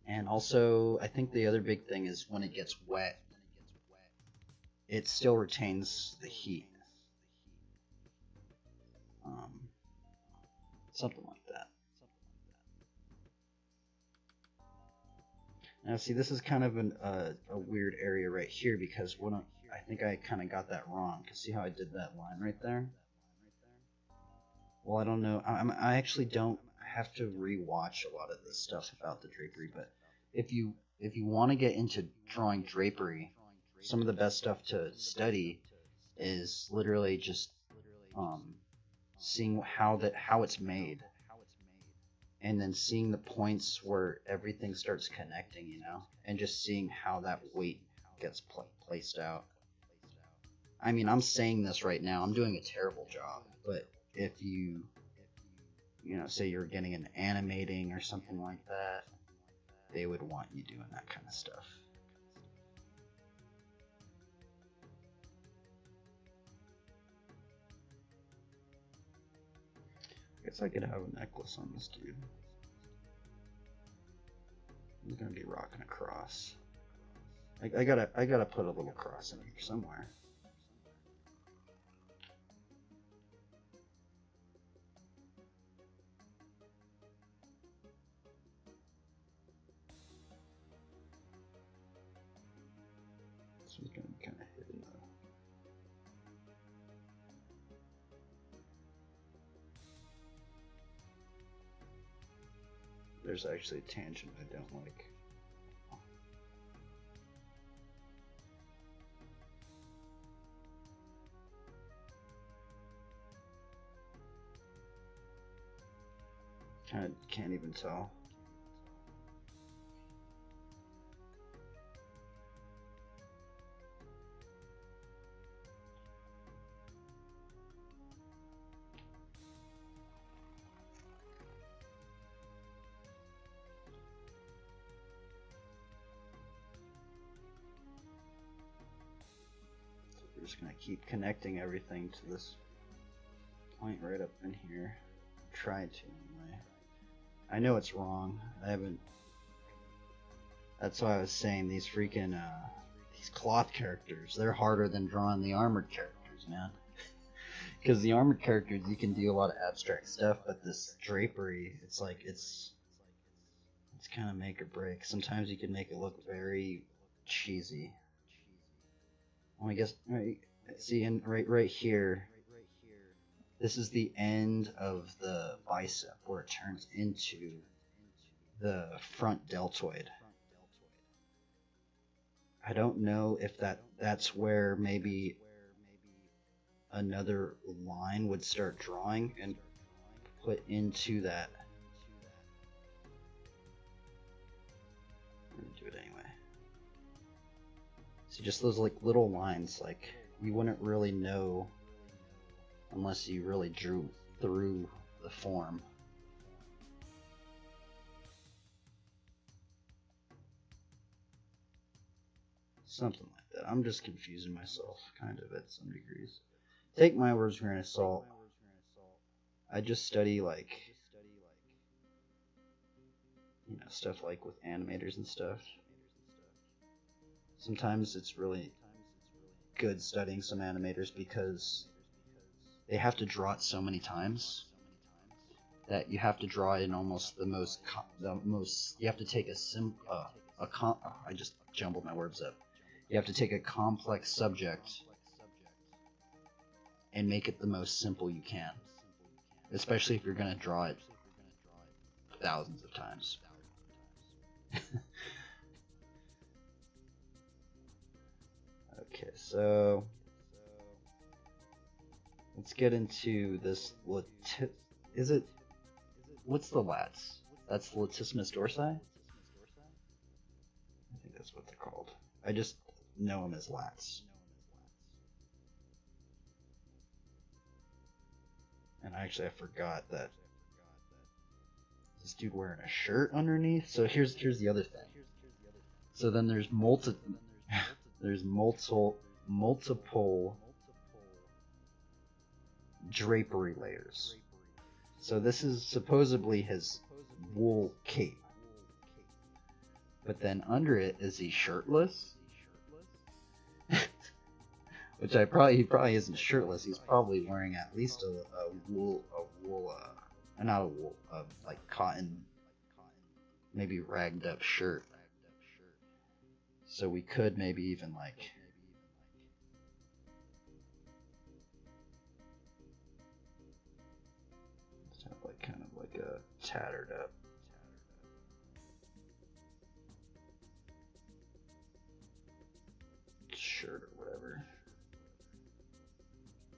And also, I think the other big thing is when it gets wet, it still retains the heat. Something like that. Now see, this is kind of a weird area right here, because I think I kind of got that wrong. Cause see how I did that line right there? Well, I don't know. I actually don't have to rewatch a lot of this stuff about the drapery, but if you want to get into drawing drapery, some of the best stuff to study is literally just seeing how it's made, and then seeing the points where everything starts connecting, you know, and just seeing how that weight gets placed out. I mean, I'm saying this right now, I'm doing a terrible job, but if you know, say you're getting an animating or something like that, they would want you doing that kind of stuff. I guess I could have a necklace on this dude. He's gonna be rocking a cross. I gotta put a little cross in here somewhere. This one's gonna be kind of hidden though. There's actually a tangent I don't like. Can't even tell. We're just gonna keep connecting everything to this point right up in here. Try to anyway. I know it's wrong. I haven't. That's why I was saying these freaking these cloth characters, they're harder than drawing the armored characters, man. Because the armored characters, you can do a lot of abstract stuff, but this drapery, it's like it's kind of make or break. Sometimes you can make it look very cheesy. Well, I guess right. See, and right here. This is the end of the bicep where it turns into the front deltoid. I don't know if that's where maybe another line would start drawing and put into that. I'm gonna do it anyway. See, just those like little lines, like you wouldn't really know unless you really drew through the form. Something like that. I'm just confusing myself, kind of, at some degrees. Take my words with a grain of salt. I just study, like, you know, stuff like with animators and stuff. Sometimes it's really good studying some animators because they have to draw it so many times that you have to draw it in almost the most you have to take I just jumbled my words up. You have to take a complex subject and make it the most simple you can, especially if you're going to draw it thousands of times. Okay, so let's get into this. Is it? What's the lats? That's the latissimus dorsi? I think that's what they're called. I just know them as lats. And actually, I forgot that this dude wearing a shirt underneath. So here's the other thing. So then there's multiple drapery layers. So this is supposedly his wool cape. But then under it, is he shirtless? Which he probably isn't shirtless. He's probably wearing at least a like cotton, maybe ragged up shirt. So we could maybe even like have like kind of like a tattered up shirt or whatever.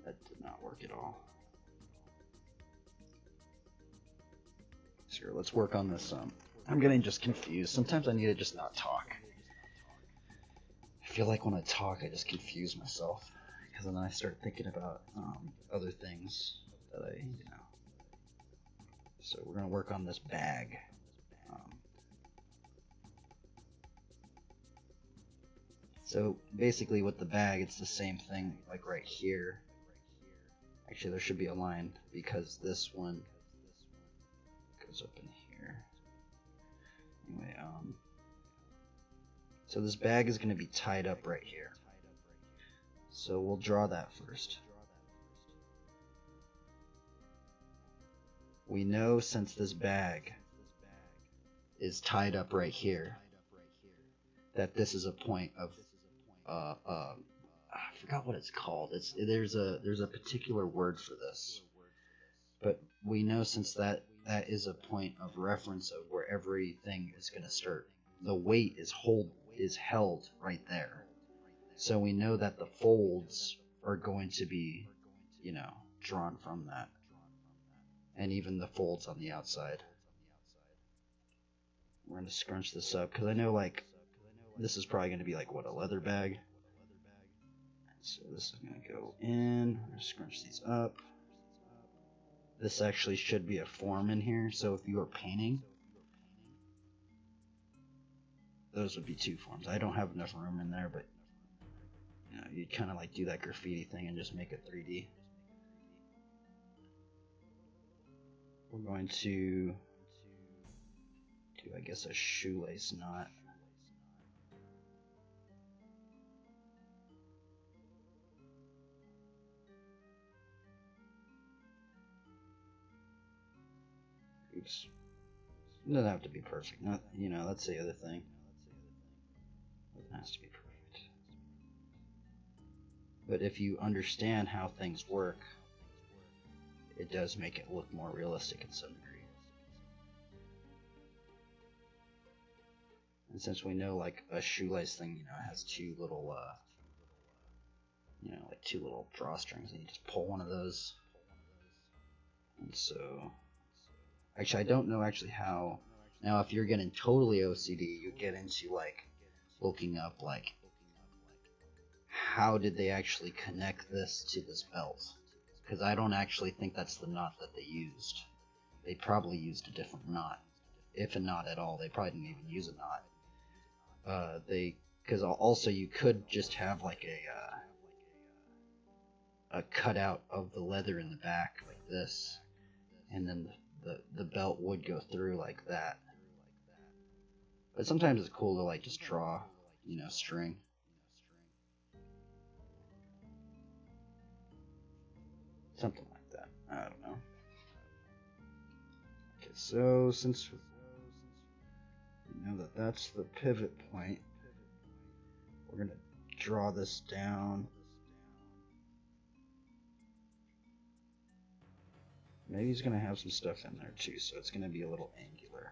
That did not work at all. So let's work on this. I'm getting just confused. Sometimes I need to just not talk. I feel like when I talk, I just confuse myself, because then I start thinking about other things that I. So we're gonna work on this bag. So basically, with the bag, it's the same thing. Like right here. Actually, there should be a line, because this one goes up in here. Anyway, so this bag is going to be tied up right here. So we'll draw that first. We know, since this bag is tied up right here, that this is a point of I forgot what it's called. There's a particular word for this, but we know, since that is a point of reference of where everything is going to start. The weight is held right there, so we know that the folds are going to be, drawn from that, and even the folds on the outside. We're going to scrunch this up, because I know, like, this is probably going to be like, what, a leather bag? So this is going to go in. I'm going to scrunch these up. This actually should be a form in here, so if you are painting, those would be two forms. I don't have enough room in there, but you kind of like do that graffiti thing and just make it 3D. We're going to do, I guess, a shoelace knot. Oops. It doesn't have to be perfect. Not, that's the other thing. It has to be perfect. But if you understand how things work, it does make it look more realistic in some degree. And since we know, like, a shoelace thing, has two little, like two little drawstrings, and you just pull one of those. And so, actually, I don't know how. Now, if you're getting totally OCD, you get into, like, looking up, like, how did they actually connect this to this belt? Because I don't actually think that's the knot that they used. They probably used a different knot. If a knot at all. They probably didn't even use a knot. Because also you could just have, like, a cutout of the leather in the back, like this. And then the belt would go through like that. But sometimes it's cool to, like, just draw, string. Something like that. I don't know. Okay, so since we know that that's the pivot point, we're going to draw this down. Maybe he's going to have some stuff in there too, so it's going to be a little angular.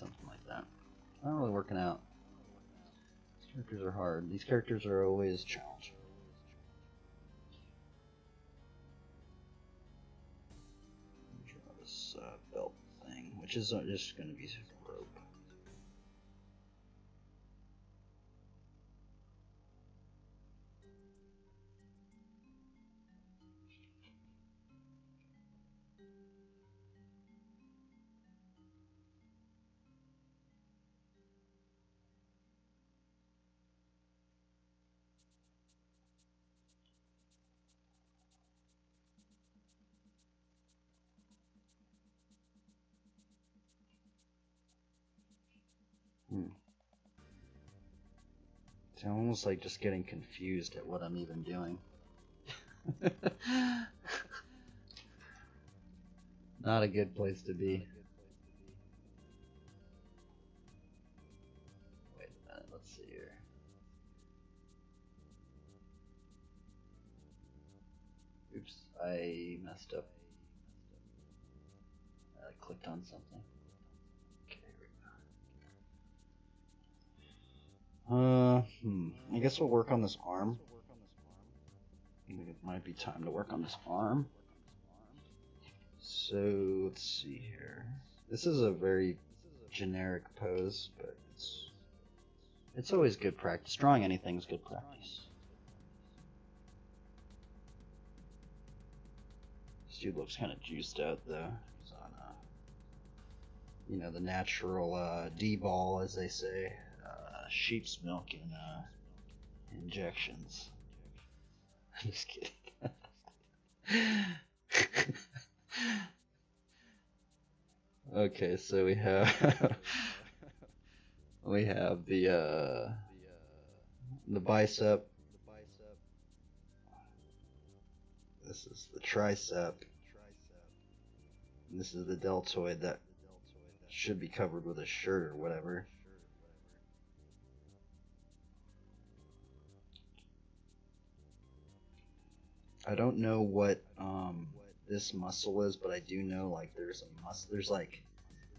Something like that. Not really working out. These characters are hard. These characters are always challenging. Draw this belt thing, which is just going to be rope. So I'm almost like just getting confused at what I'm even doing. Not a good place to be. Wait a minute, let's see here. Oops, I messed up. I clicked on something. I guess we'll work on this arm. I think it might be time to work on this arm. So, let's see here. This is a very generic pose, but it's always good practice. Drawing anything is good practice. This dude looks kind of juiced out, though. He's on, you know, the natural D-ball, as they say. Sheep's milk and injections. I'm just kidding. Okay, so we have the bicep. This is the tricep. And this is the deltoid that should be covered with a shirt or whatever. I don't know what this muscle is, but I do know like there's a muscle. There's like,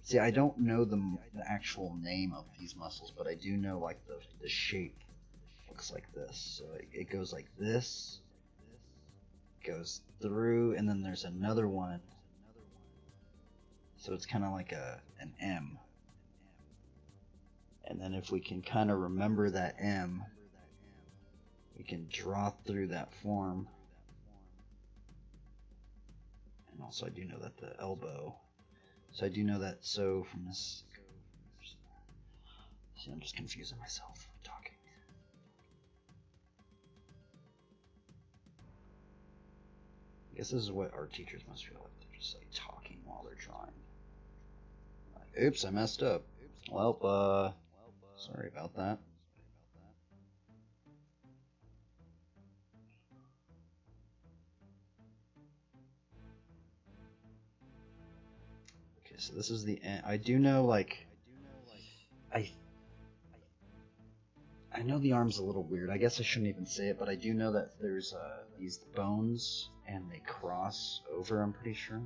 see, I don't know the actual name of these muscles, but I do know like the shape looks like this. So it goes like this, goes through, and then there's another one. So it's kind of like an M. And then if we can kind of remember that M, we can draw through that form. And also I do know that the elbow, so I do know that, so from this, see, I'm just confusing myself talking. I guess this is what art teachers must feel like. They're just like talking while they're drawing. Like, oops, I messed up. Well, sorry about that. So this is the end. I do know, like, I know the arm's a little weird. I guess I shouldn't even say it, but I do know that there's these bones and they cross over, I'm pretty sure.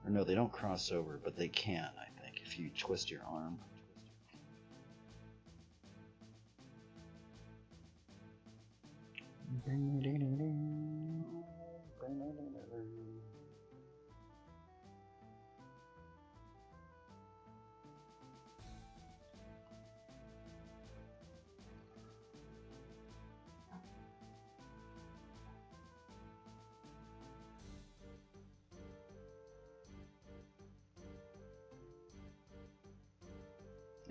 Or no, they don't cross over, but they can, I think, if you twist your arm.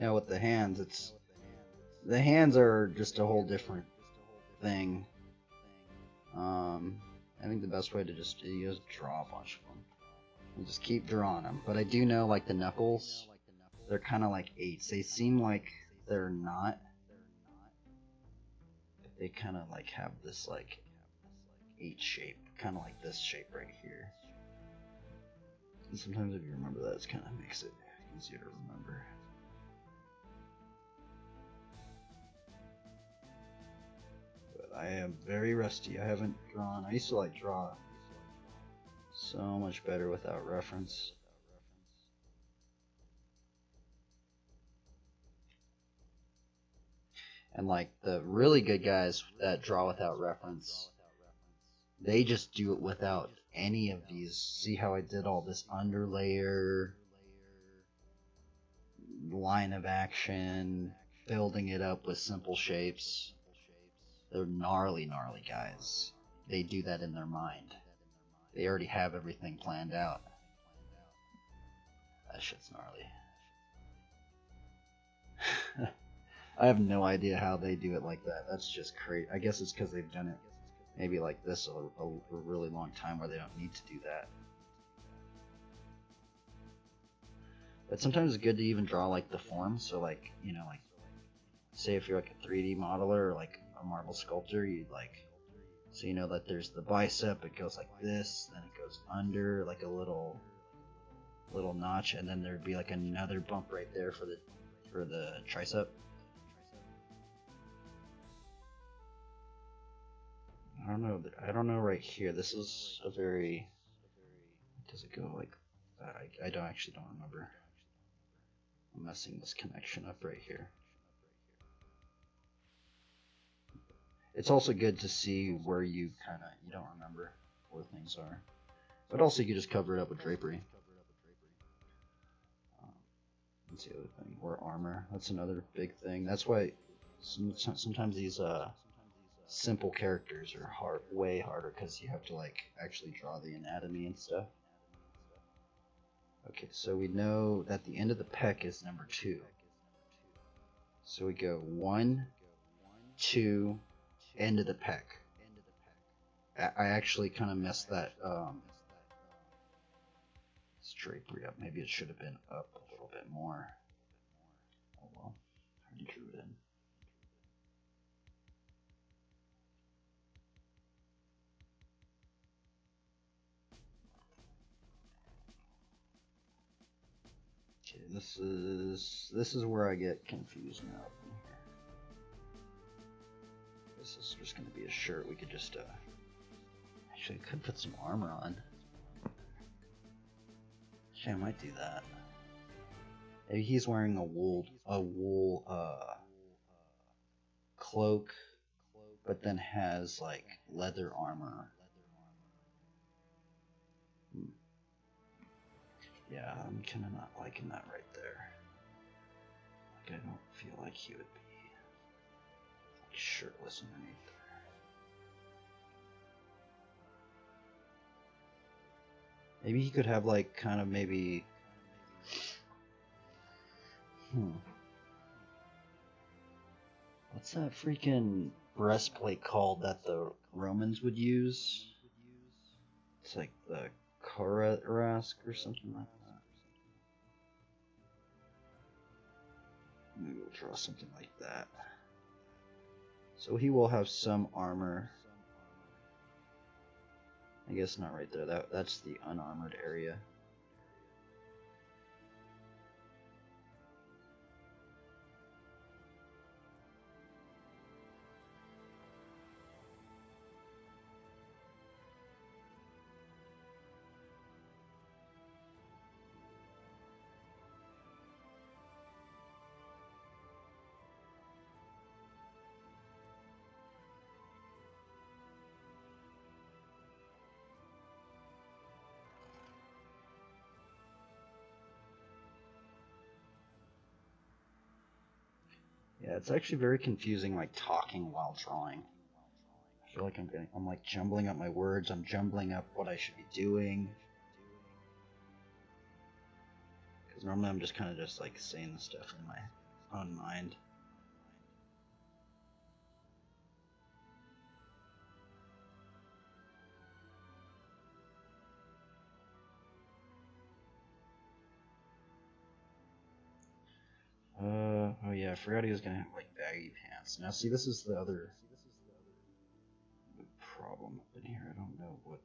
Yeah, with the hands, the hands are just a whole different thing. I think the best way to just do is draw a bunch of them and just keep drawing them. But I do know, like, the knuckles, they're kind of like 8s. They seem like they're not, but they kind of like have this like 8 shape, kind of like this shape right here. And sometimes if you remember that, it kind of makes it easier to remember. I am very rusty. I haven't drawn. I used to like draw so much better without reference. And like the really good guys that draw without reference, they just do it without any of these. See how I did all this underlayer, line of action, building it up with simple shapes. They're gnarly guys. They do that in their mind. They already have everything planned out. That shit's gnarly. I have no idea how they do it like that. That's just crazy. I guess it's because they've done it maybe like this a really long time where they don't need to do that. But sometimes it's good to even draw like the forms. So like, you know, like say if you're like a 3D modeler or like a marble sculptor, you'd like, so you know that there's the bicep, it goes like this, then it goes under like a little notch, and then there'd be like another bump right there for the tricep. I don't know right here. This is a very, does it go like that? I don't remember. I'm messing this connection up right here. It's also good to see where you don't remember where things are. But also you can just cover it up with drapery. That's the other thing. Or armor. That's another big thing. That's why sometimes these simple characters are way harder, because you have to like actually draw the anatomy and stuff. Okay, so we know that the end of the pec is number 2. So we go 1, 2, end of the pec. I actually kind of messed that this drapery up. Maybe it should have been up a little bit more. Oh well, I already drew it in. Okay, this is where I get confused now. This is just going to be a shirt. We could just actually could put some armor on. Actually, I might do that. Maybe he's wearing a wool cloak, but then has like leather armor. Yeah, I'm kind of not liking that right there. Like, I don't feel like he would be like shirtless underneath there. Maybe he could have like kind of maybe. What's that freaking breastplate called that the Romans would use? It's like the Cuirass or something like that. Maybe we'll draw something like that. So he will have some armor. I guess not right there. That's the unarmored area. Yeah, it's actually very confusing, like talking while drawing. I feel like I'm like jumbling up my words. I'm jumbling up what I should be doing. Because normally I'm just kind of just like saying the stuff in my own mind. Oh yeah, I forgot he was gonna have like baggy pants. Now see, this is the other problem up in here. I don't know what's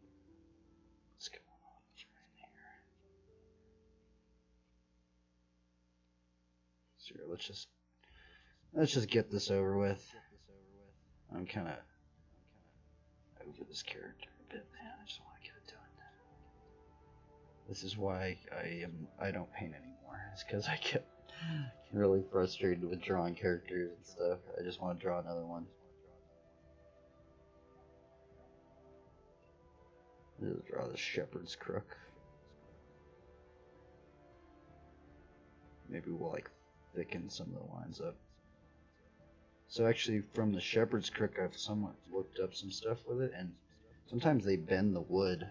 going on in here. So here, let's just get this over with. I'm kind of over this character a bit, man. I just want to get it done. This is why I don't paint anymore. It's because I Really frustrated with drawing characters and stuff. I just want to draw another one. Just draw the shepherd's crook. Maybe we'll like thicken some of the lines up. So actually, from the shepherd's crook, I've somewhat looked up some stuff with it, and sometimes they bend the wood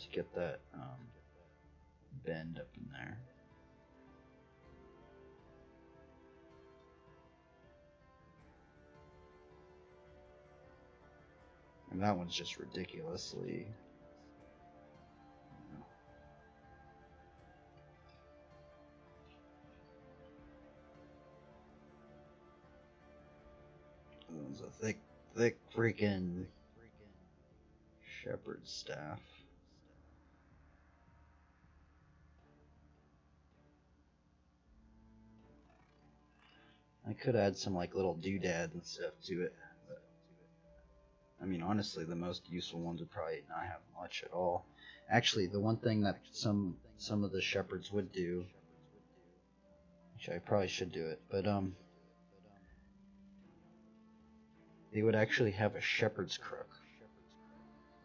to get that bend up in there. And that one's just ridiculously. That one's a thick freaking shepherd's staff. I could add some like little doodads and stuff to it. I mean, honestly, the most useful ones would probably not have much at all. Actually, the one thing that some of the shepherds would do, which I probably should do it, but they would actually have a shepherd's crook.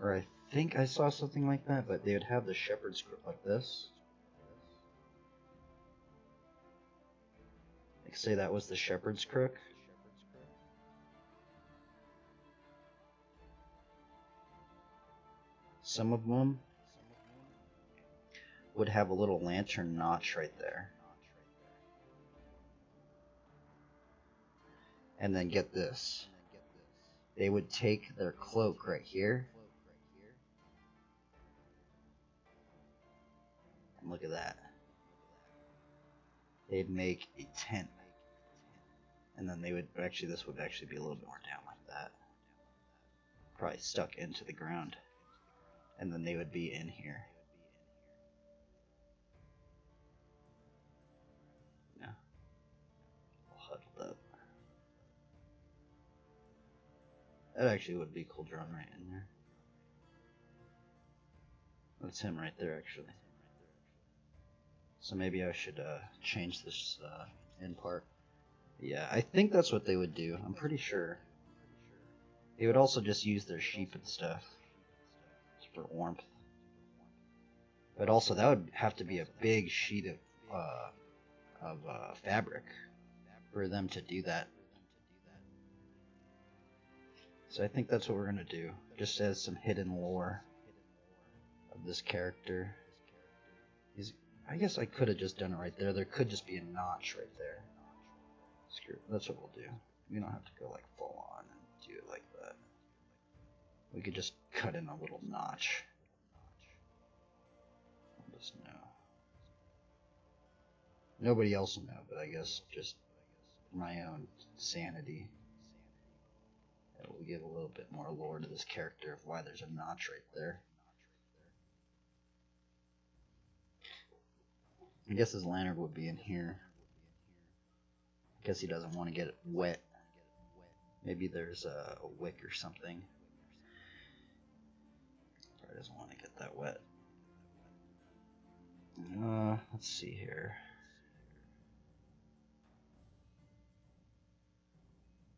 Or I think I saw something like that, but they would have the shepherd's crook like this. Like, say that was the shepherd's crook. Some of them would have a little lantern notch right there. And then get this. They would take their cloak right here. And look at that. They'd make a tent. And then they would actually, this would actually be a little bit more down like that. Probably stuck into the ground. And then they would be in here. Yeah. All huddled up. That actually would be cool drawn right in there. That's him right there, actually. So maybe I should change this end part. Yeah, I think that's what they would do. I'm pretty sure. They would also just use their sheep and stuff for warmth. But also that would have to be a big sheet of fabric for them to do that. So I think that's what we're gonna do, just as some hidden lore of this character. I guess I could have just done it right there. There could just be a notch right there. Screw it. That's what we'll do. We don't have to go like full on and do it like that. We could just cut in a little notch. I'll just know. Nobody else will know, but I guess just my own sanity. It will give a little bit more lore to this character of why there's a notch right there. I guess his lantern would be in here. I guess he doesn't want to get it wet. Maybe there's a wick or something. Probably doesn't want to get that wet. Let's see here.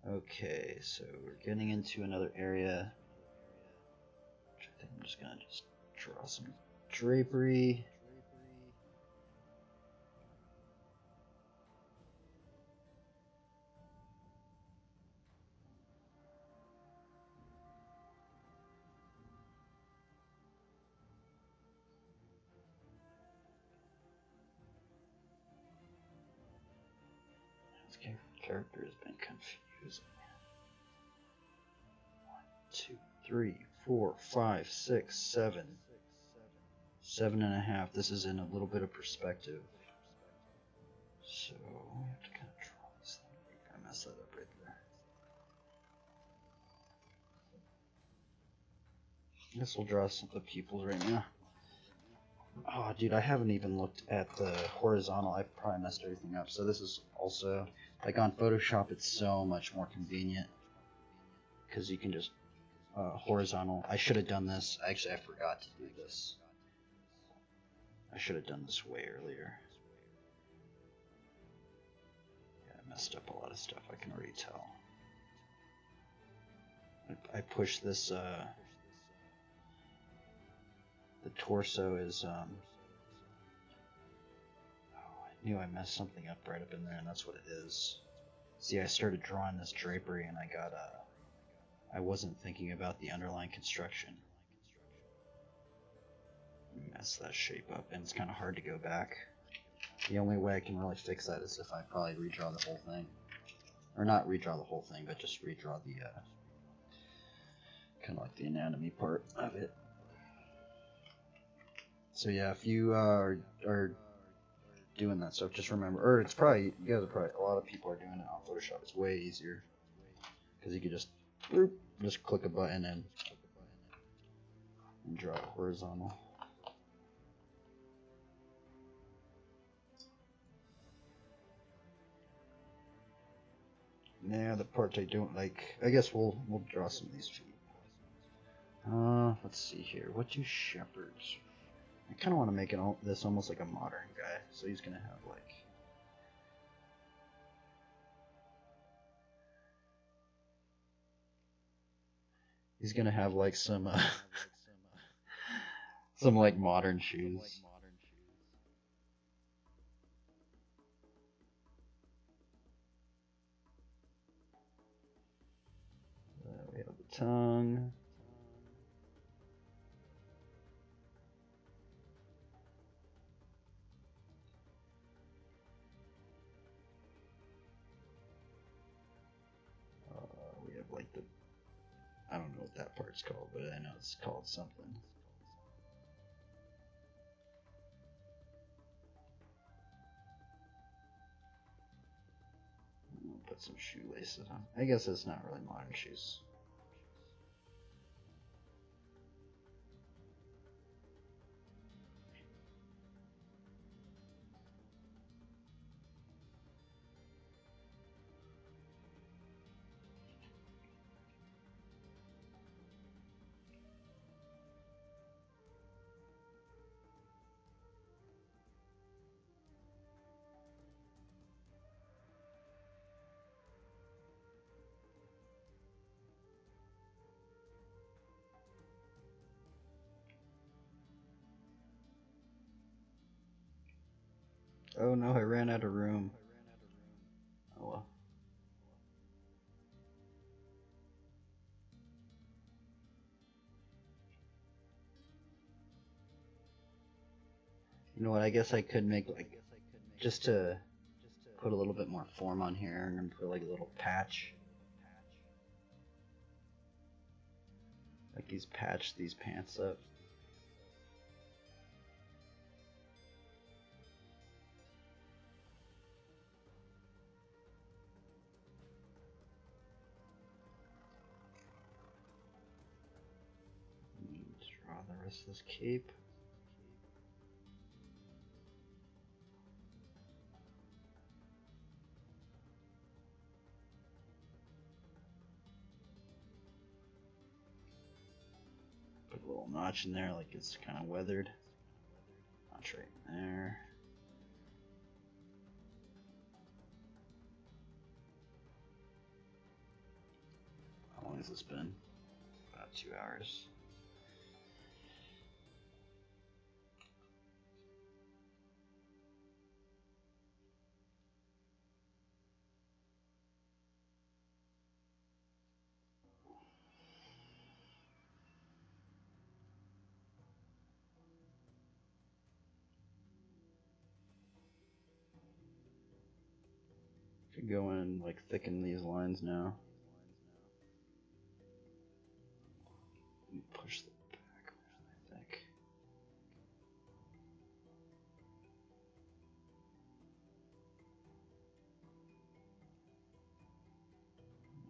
Okay, so we're getting into another area. Which I think I'm just gonna draw some drapery. This character has been confusing. 1, 2, 3, 4, 5, 6, 7. 7.5. This is in a little bit of perspective. So I have to kind of draw this thing. I messed that up right there. I guess we'll draw some of the pupils right now. Oh, dude, I haven't even looked at the horizontal. I've probably messed everything up. So this is also, like on Photoshop, it's so much more convenient. Because you can just, horizontal. I should have done this. Actually, I forgot to do this. I should have done this way earlier. messed up a lot of stuff, I can already tell. I pushed this, the torso is, oh, I knew I messed something up right up in there, and that's what it is. See, I started drawing this drapery, and I got, I wasn't thinking about the underlying construction. Mess that shape up, and it's kind of hard to go back. The only way I can really fix that is if I probably redraw the whole thing. Or not redraw the whole thing, but just redraw the, kind of like the anatomy part of it. So yeah, if you are doing that stuff, just remember, or it's probably, you guys are probably, a lot of people are doing it on Photoshop. It's way easier. Because you can just click a button and draw it horizontal. Yeah, the parts I don't like. I guess we'll draw some of these feet. Let's see here. What do shepherds? I kind of want to make this almost like a modern guy. So he's gonna have like. He's gonna have like some some like modern shoes. We have the tongue. We have like the, I don't know what that part's called, but I know it's called something. We'll put some shoelaces on. I guess it's not really modern shoes. Oh no, I ran out of room. Oh well. You know what, I guess I could make like, just to put a little bit more form on here and put like a little patch. Like he's patched these pants up. Draw the rest of this cape. Put a little notch in there like it's kind of weathered. Notch right in there. How long has this been? About 2 hours. Could go in and like thicken these lines now. Push the back around, I think.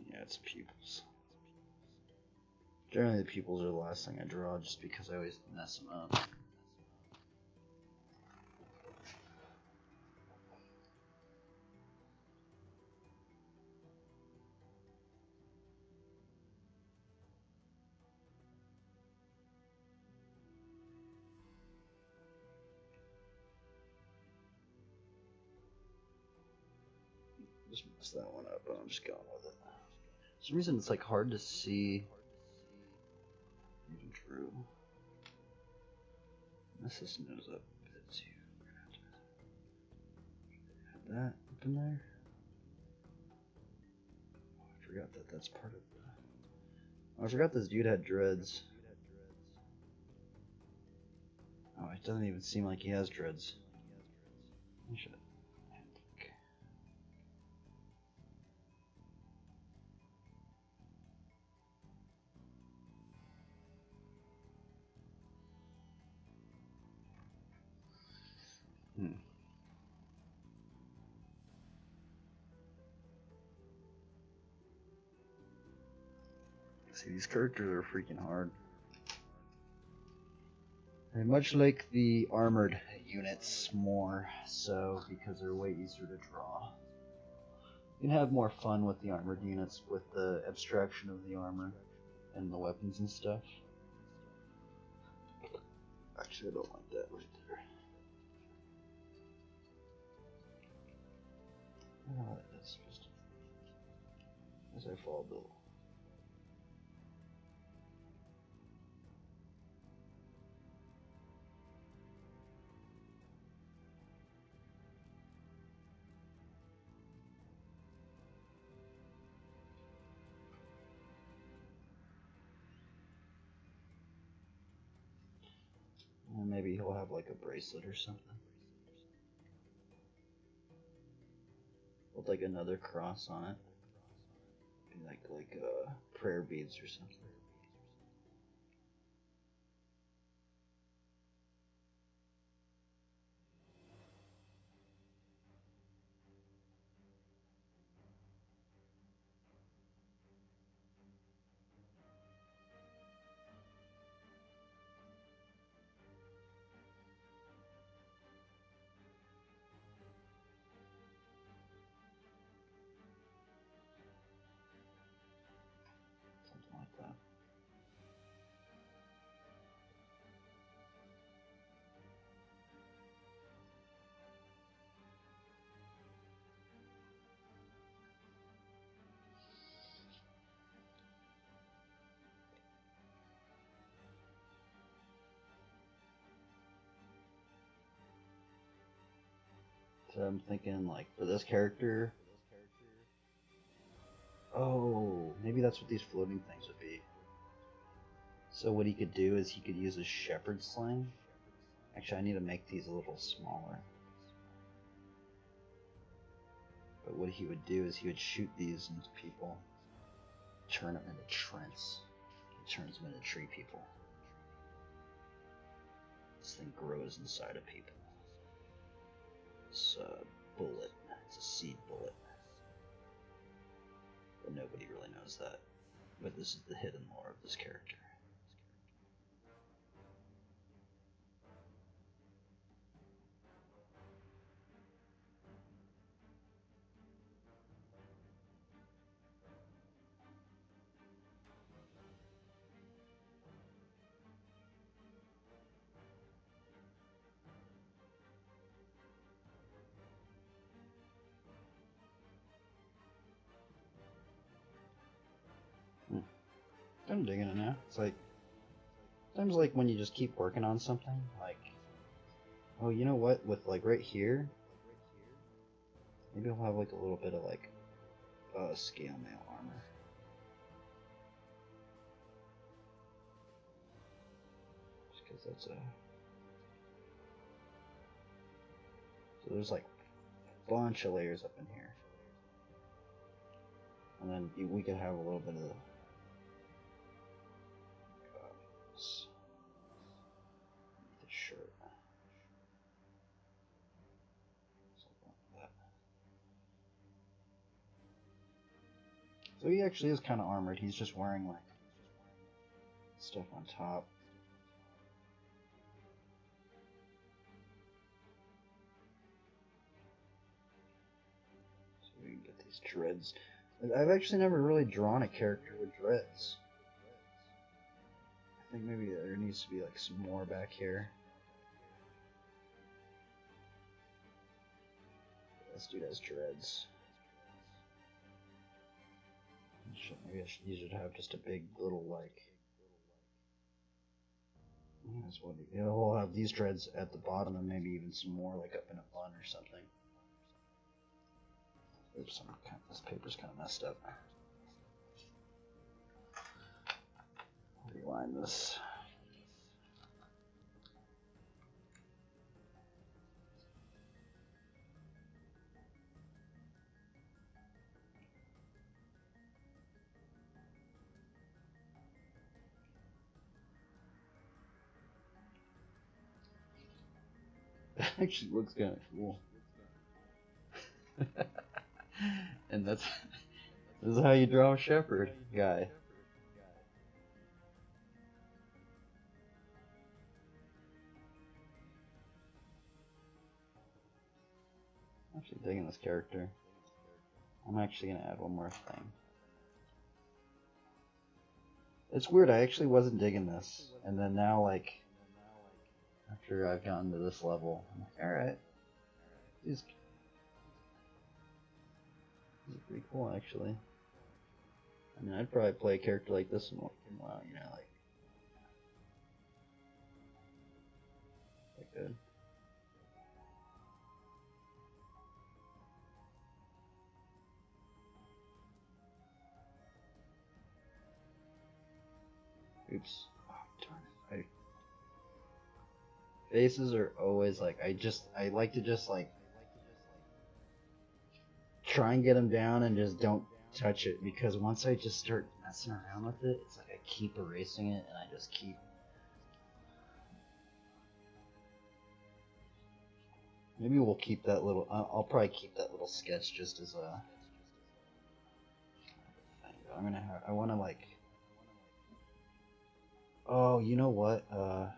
Yeah, it's pupils. Generally the pupils are the last thing I draw just because I always mess them up. Just messed that one up, but I'm just going with it. For some reason, it's like hard to see. Even Drew. Mess this nose up a bit too. We're gonna have to add that up in there. Oh, I forgot that that's part of the. Oh, I forgot this dude had dreads. Oh, it doesn't even seem like he has dreads. He should. See, these characters are freaking hard. And much like the armored units, more so because they're way easier to draw. You can have more fun with the armored units with the abstraction of the armor and the weapons and stuff. Actually, I don't like that right there. Oh, that's just as I fall below. And maybe he'll have like a bracelet or something. With like another cross on it. Like prayer beads or something. Something like that. So I'm thinking like for this character. Oh, maybe that's what these floating things would be. So what he could do is he could use a shepherd sling. Actually, I need to make these a little smaller. But what he would do is he would shoot these into people, turn them into Trents. He turns them into tree people. This thing grows inside of people. It's a bullet. It's a seed bullet. But nobody really knows that. But this is the hidden lore of this character. I'm digging it now. It's like, sometimes like when you just keep working on something, like, oh, you know what, with like right here, maybe I'll have like a little bit of like, scale mail armor. Just because that's a, so there's like a bunch of layers up in here. And then we could have a little bit of the, shirt. Something like that. So he actually is kind of armored. He's just wearing like stuff on top. So we can get these dreads. I've actually never really drawn a character with dreads. I think maybe there needs to be like some more back here. This dude has dreads. Maybe you should have just a big little like. That's what we'll have these dreads at the bottom and maybe even some more like up in a bun or something. Oops, this paper's kind of messed up. Rewind this. That actually looks kind of cool. And this is how you draw a shepherd guy. I'm actually digging this character. I'm actually gonna add one more thing. It's weird, I actually wasn't digging this, and then now, like, after I've gotten to this level, I'm like, alright. These are pretty cool, actually. I mean, I'd probably play a character like this in a while, you know, like good. Oops. Oh, darn it. Faces are always like, I like to just like try and get them down and just don't touch it, because once I just start messing around with it, it's like I keep erasing it and I just keep. Maybe we'll keep that little, I'll probably keep that little sketch just as a thing. I'm gonna have, I wanna like, oh, you know what, I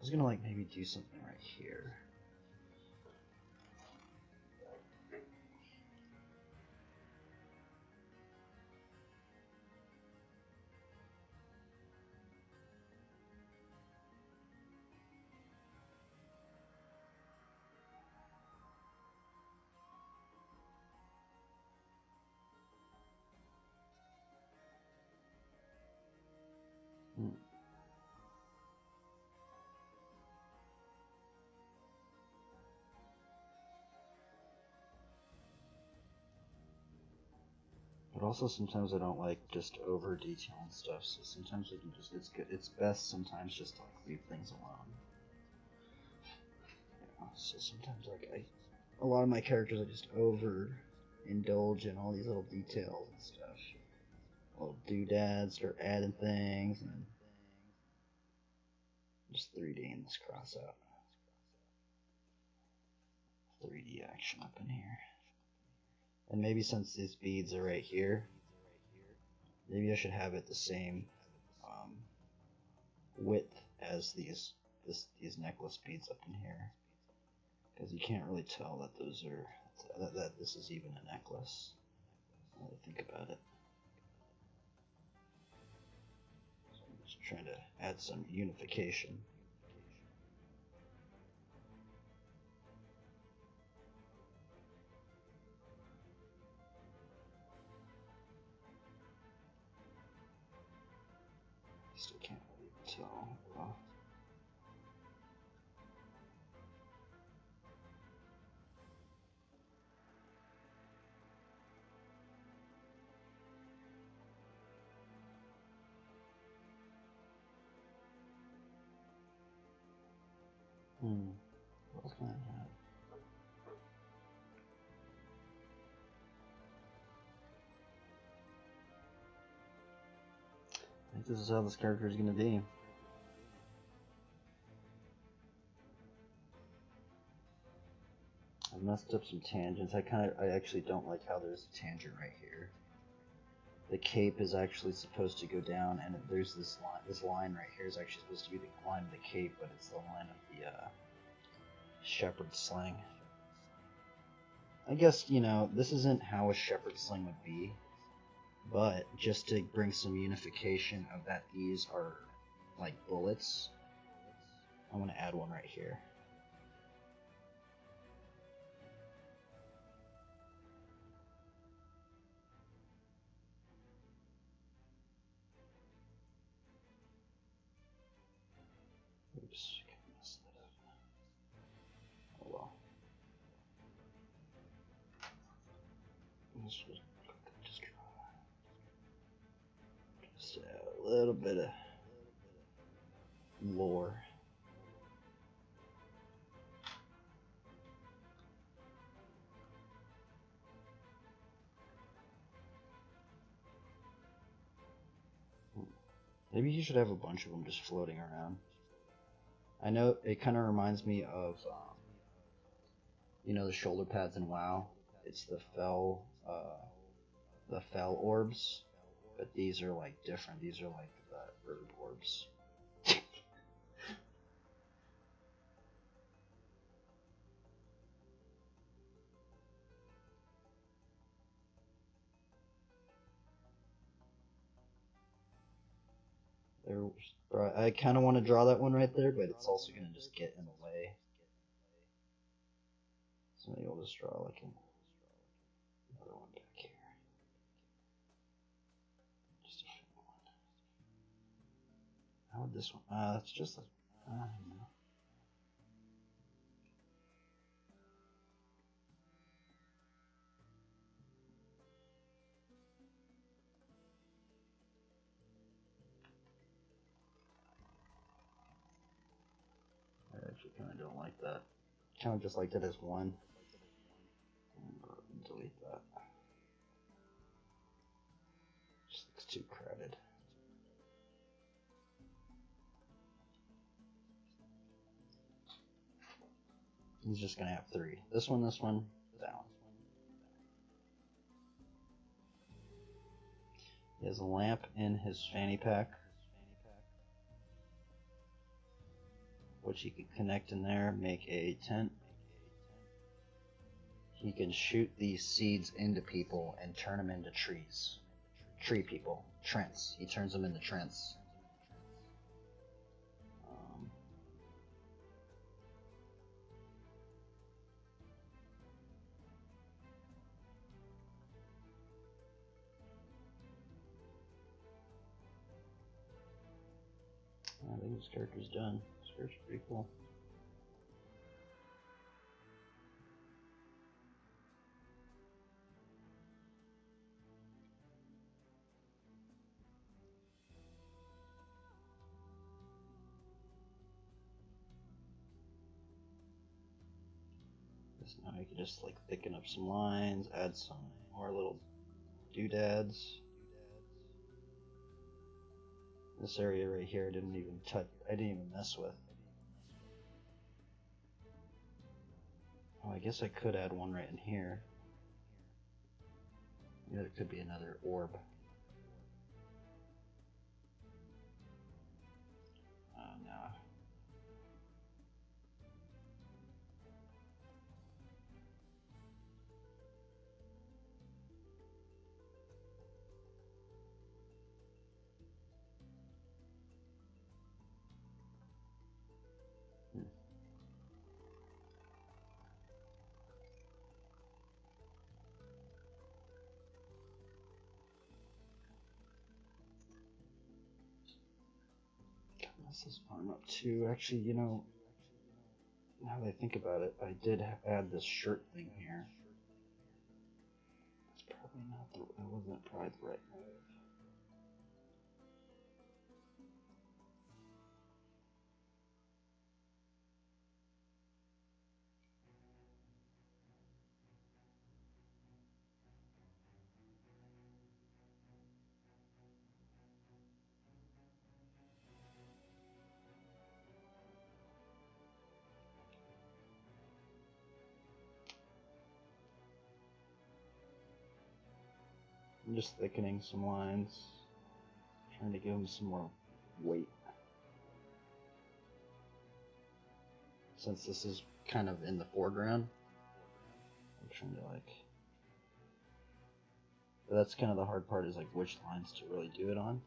was gonna like maybe do something right here. But also sometimes I don't like just over detailing stuff, so sometimes we can just, it's best sometimes just to like leave things alone. Yeah, so sometimes like a lot of my characters I just over indulge in all these little details and stuff. Little doodads, start adding things, and just 3D this cross out. 3D action up in here. And maybe since these beads are right here, maybe I should have it the same width as these necklace beads up in here, because you can't really tell that those are that this is even a necklace. Now that I think about it, so I'm just trying to add some unification. Still can't really tell. What else can I have? I think this is how this character is going to be. I messed up some tangents. I actually don't like how there's a tangent right here. The cape is actually supposed to go down, and there's this line right here is actually supposed to be the line of the cape, but it's the line of the shepherd sling. I guess, you know, this isn't how a shepherd sling would be, but just to bring some unification of that these are like bullets, I want to add one right here. Oops, I messed that up. Oh well. This was just a little bit of lore. Maybe you should have a bunch of them just floating around. I know it kind of reminds me of, you know, the shoulder pads in WoW. It's the fell orbs, but these are like different. These are like the herb orbs. I kind of want to draw that one right there, but it's also going to just get in the way. So maybe I'll just draw like another one back here. Just a one. How would this one? That's just a. I don't know. I actually kind of don't like that. Kind of just liked it as one. Delete that. Just looks too crowded. He's just gonna have three. This one, that one. He has a lamp in his fanny pack, which he can connect in there, make a tent. He can shoot these seeds into people and turn them into trees. Tree people. Trents. He turns them into trents. I think this character's done. This character's pretty cool. Now you can just like thicken up some lines, add some more little doodads. This area right here I didn't even touch. I didn't even mess with. Oh, I guess I could add one right in here. Yeah, there could be another orb. Oh no. Mess this arm up too. Actually, you know, now that I think about it, I did add this shirt thing here. It's probably not the. It wasn't probably the right move. I'm just thickening some lines, trying to give them some more weight. Since this is kind of in the foreground, I'm trying to like. But that's kind of the hard part, is like which lines to really do it on.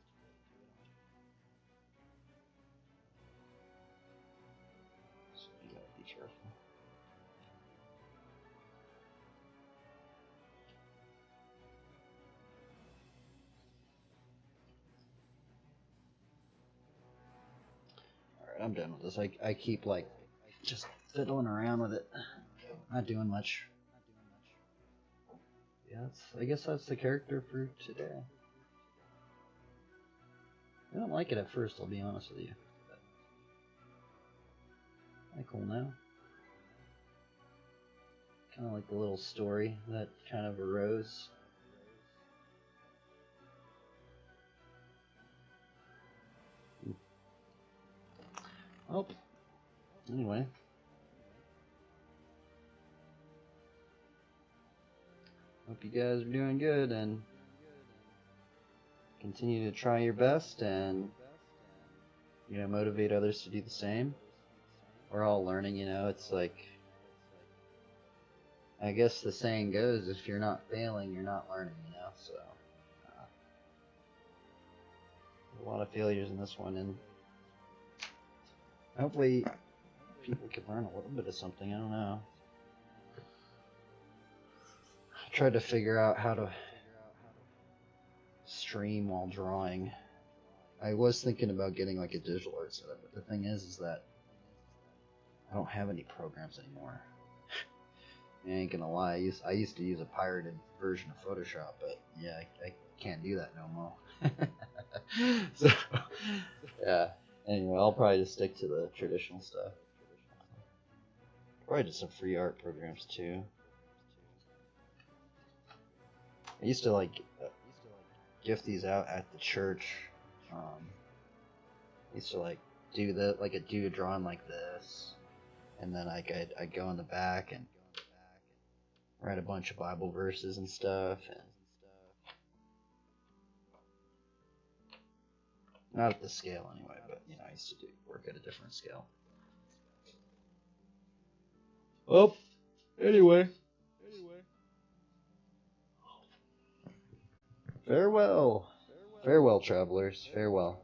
So you gotta be careful. Alright, I'm done with this. I keep like just fiddling around with it. Not doing much. Yeah, I guess that's the character for today. I don't like it at first, I'll be honest with you. But kinda cool now. Kinda like the little story that kind of arose. Oh, anyway. Hope you guys are doing good and continue to try your best and, you know, motivate others to do the same. We're all learning, you know, it's like, I guess the saying goes, if you're not failing, you're not learning, you know, so. A lot of failures in this one, and hopefully people can learn a little bit of something, I don't know. I tried to figure out how to stream while drawing. I was thinking about getting like a digital art setup, but the thing is that I don't have any programs anymore. I ain't gonna lie, I used to use a pirated version of Photoshop, but yeah, I can't do that no more. So, yeah. Anyway, I'll probably just stick to the traditional stuff. Probably just some free art programs too. I used to like gift these out at the church. I used to like do a drawing like this, and then I'd go in the back and write a bunch of Bible verses and stuff, and not at this scale anyway, but you know, I used to work at a different scale. Well, anyway. Farewell. Farewell, travelers. Farewell.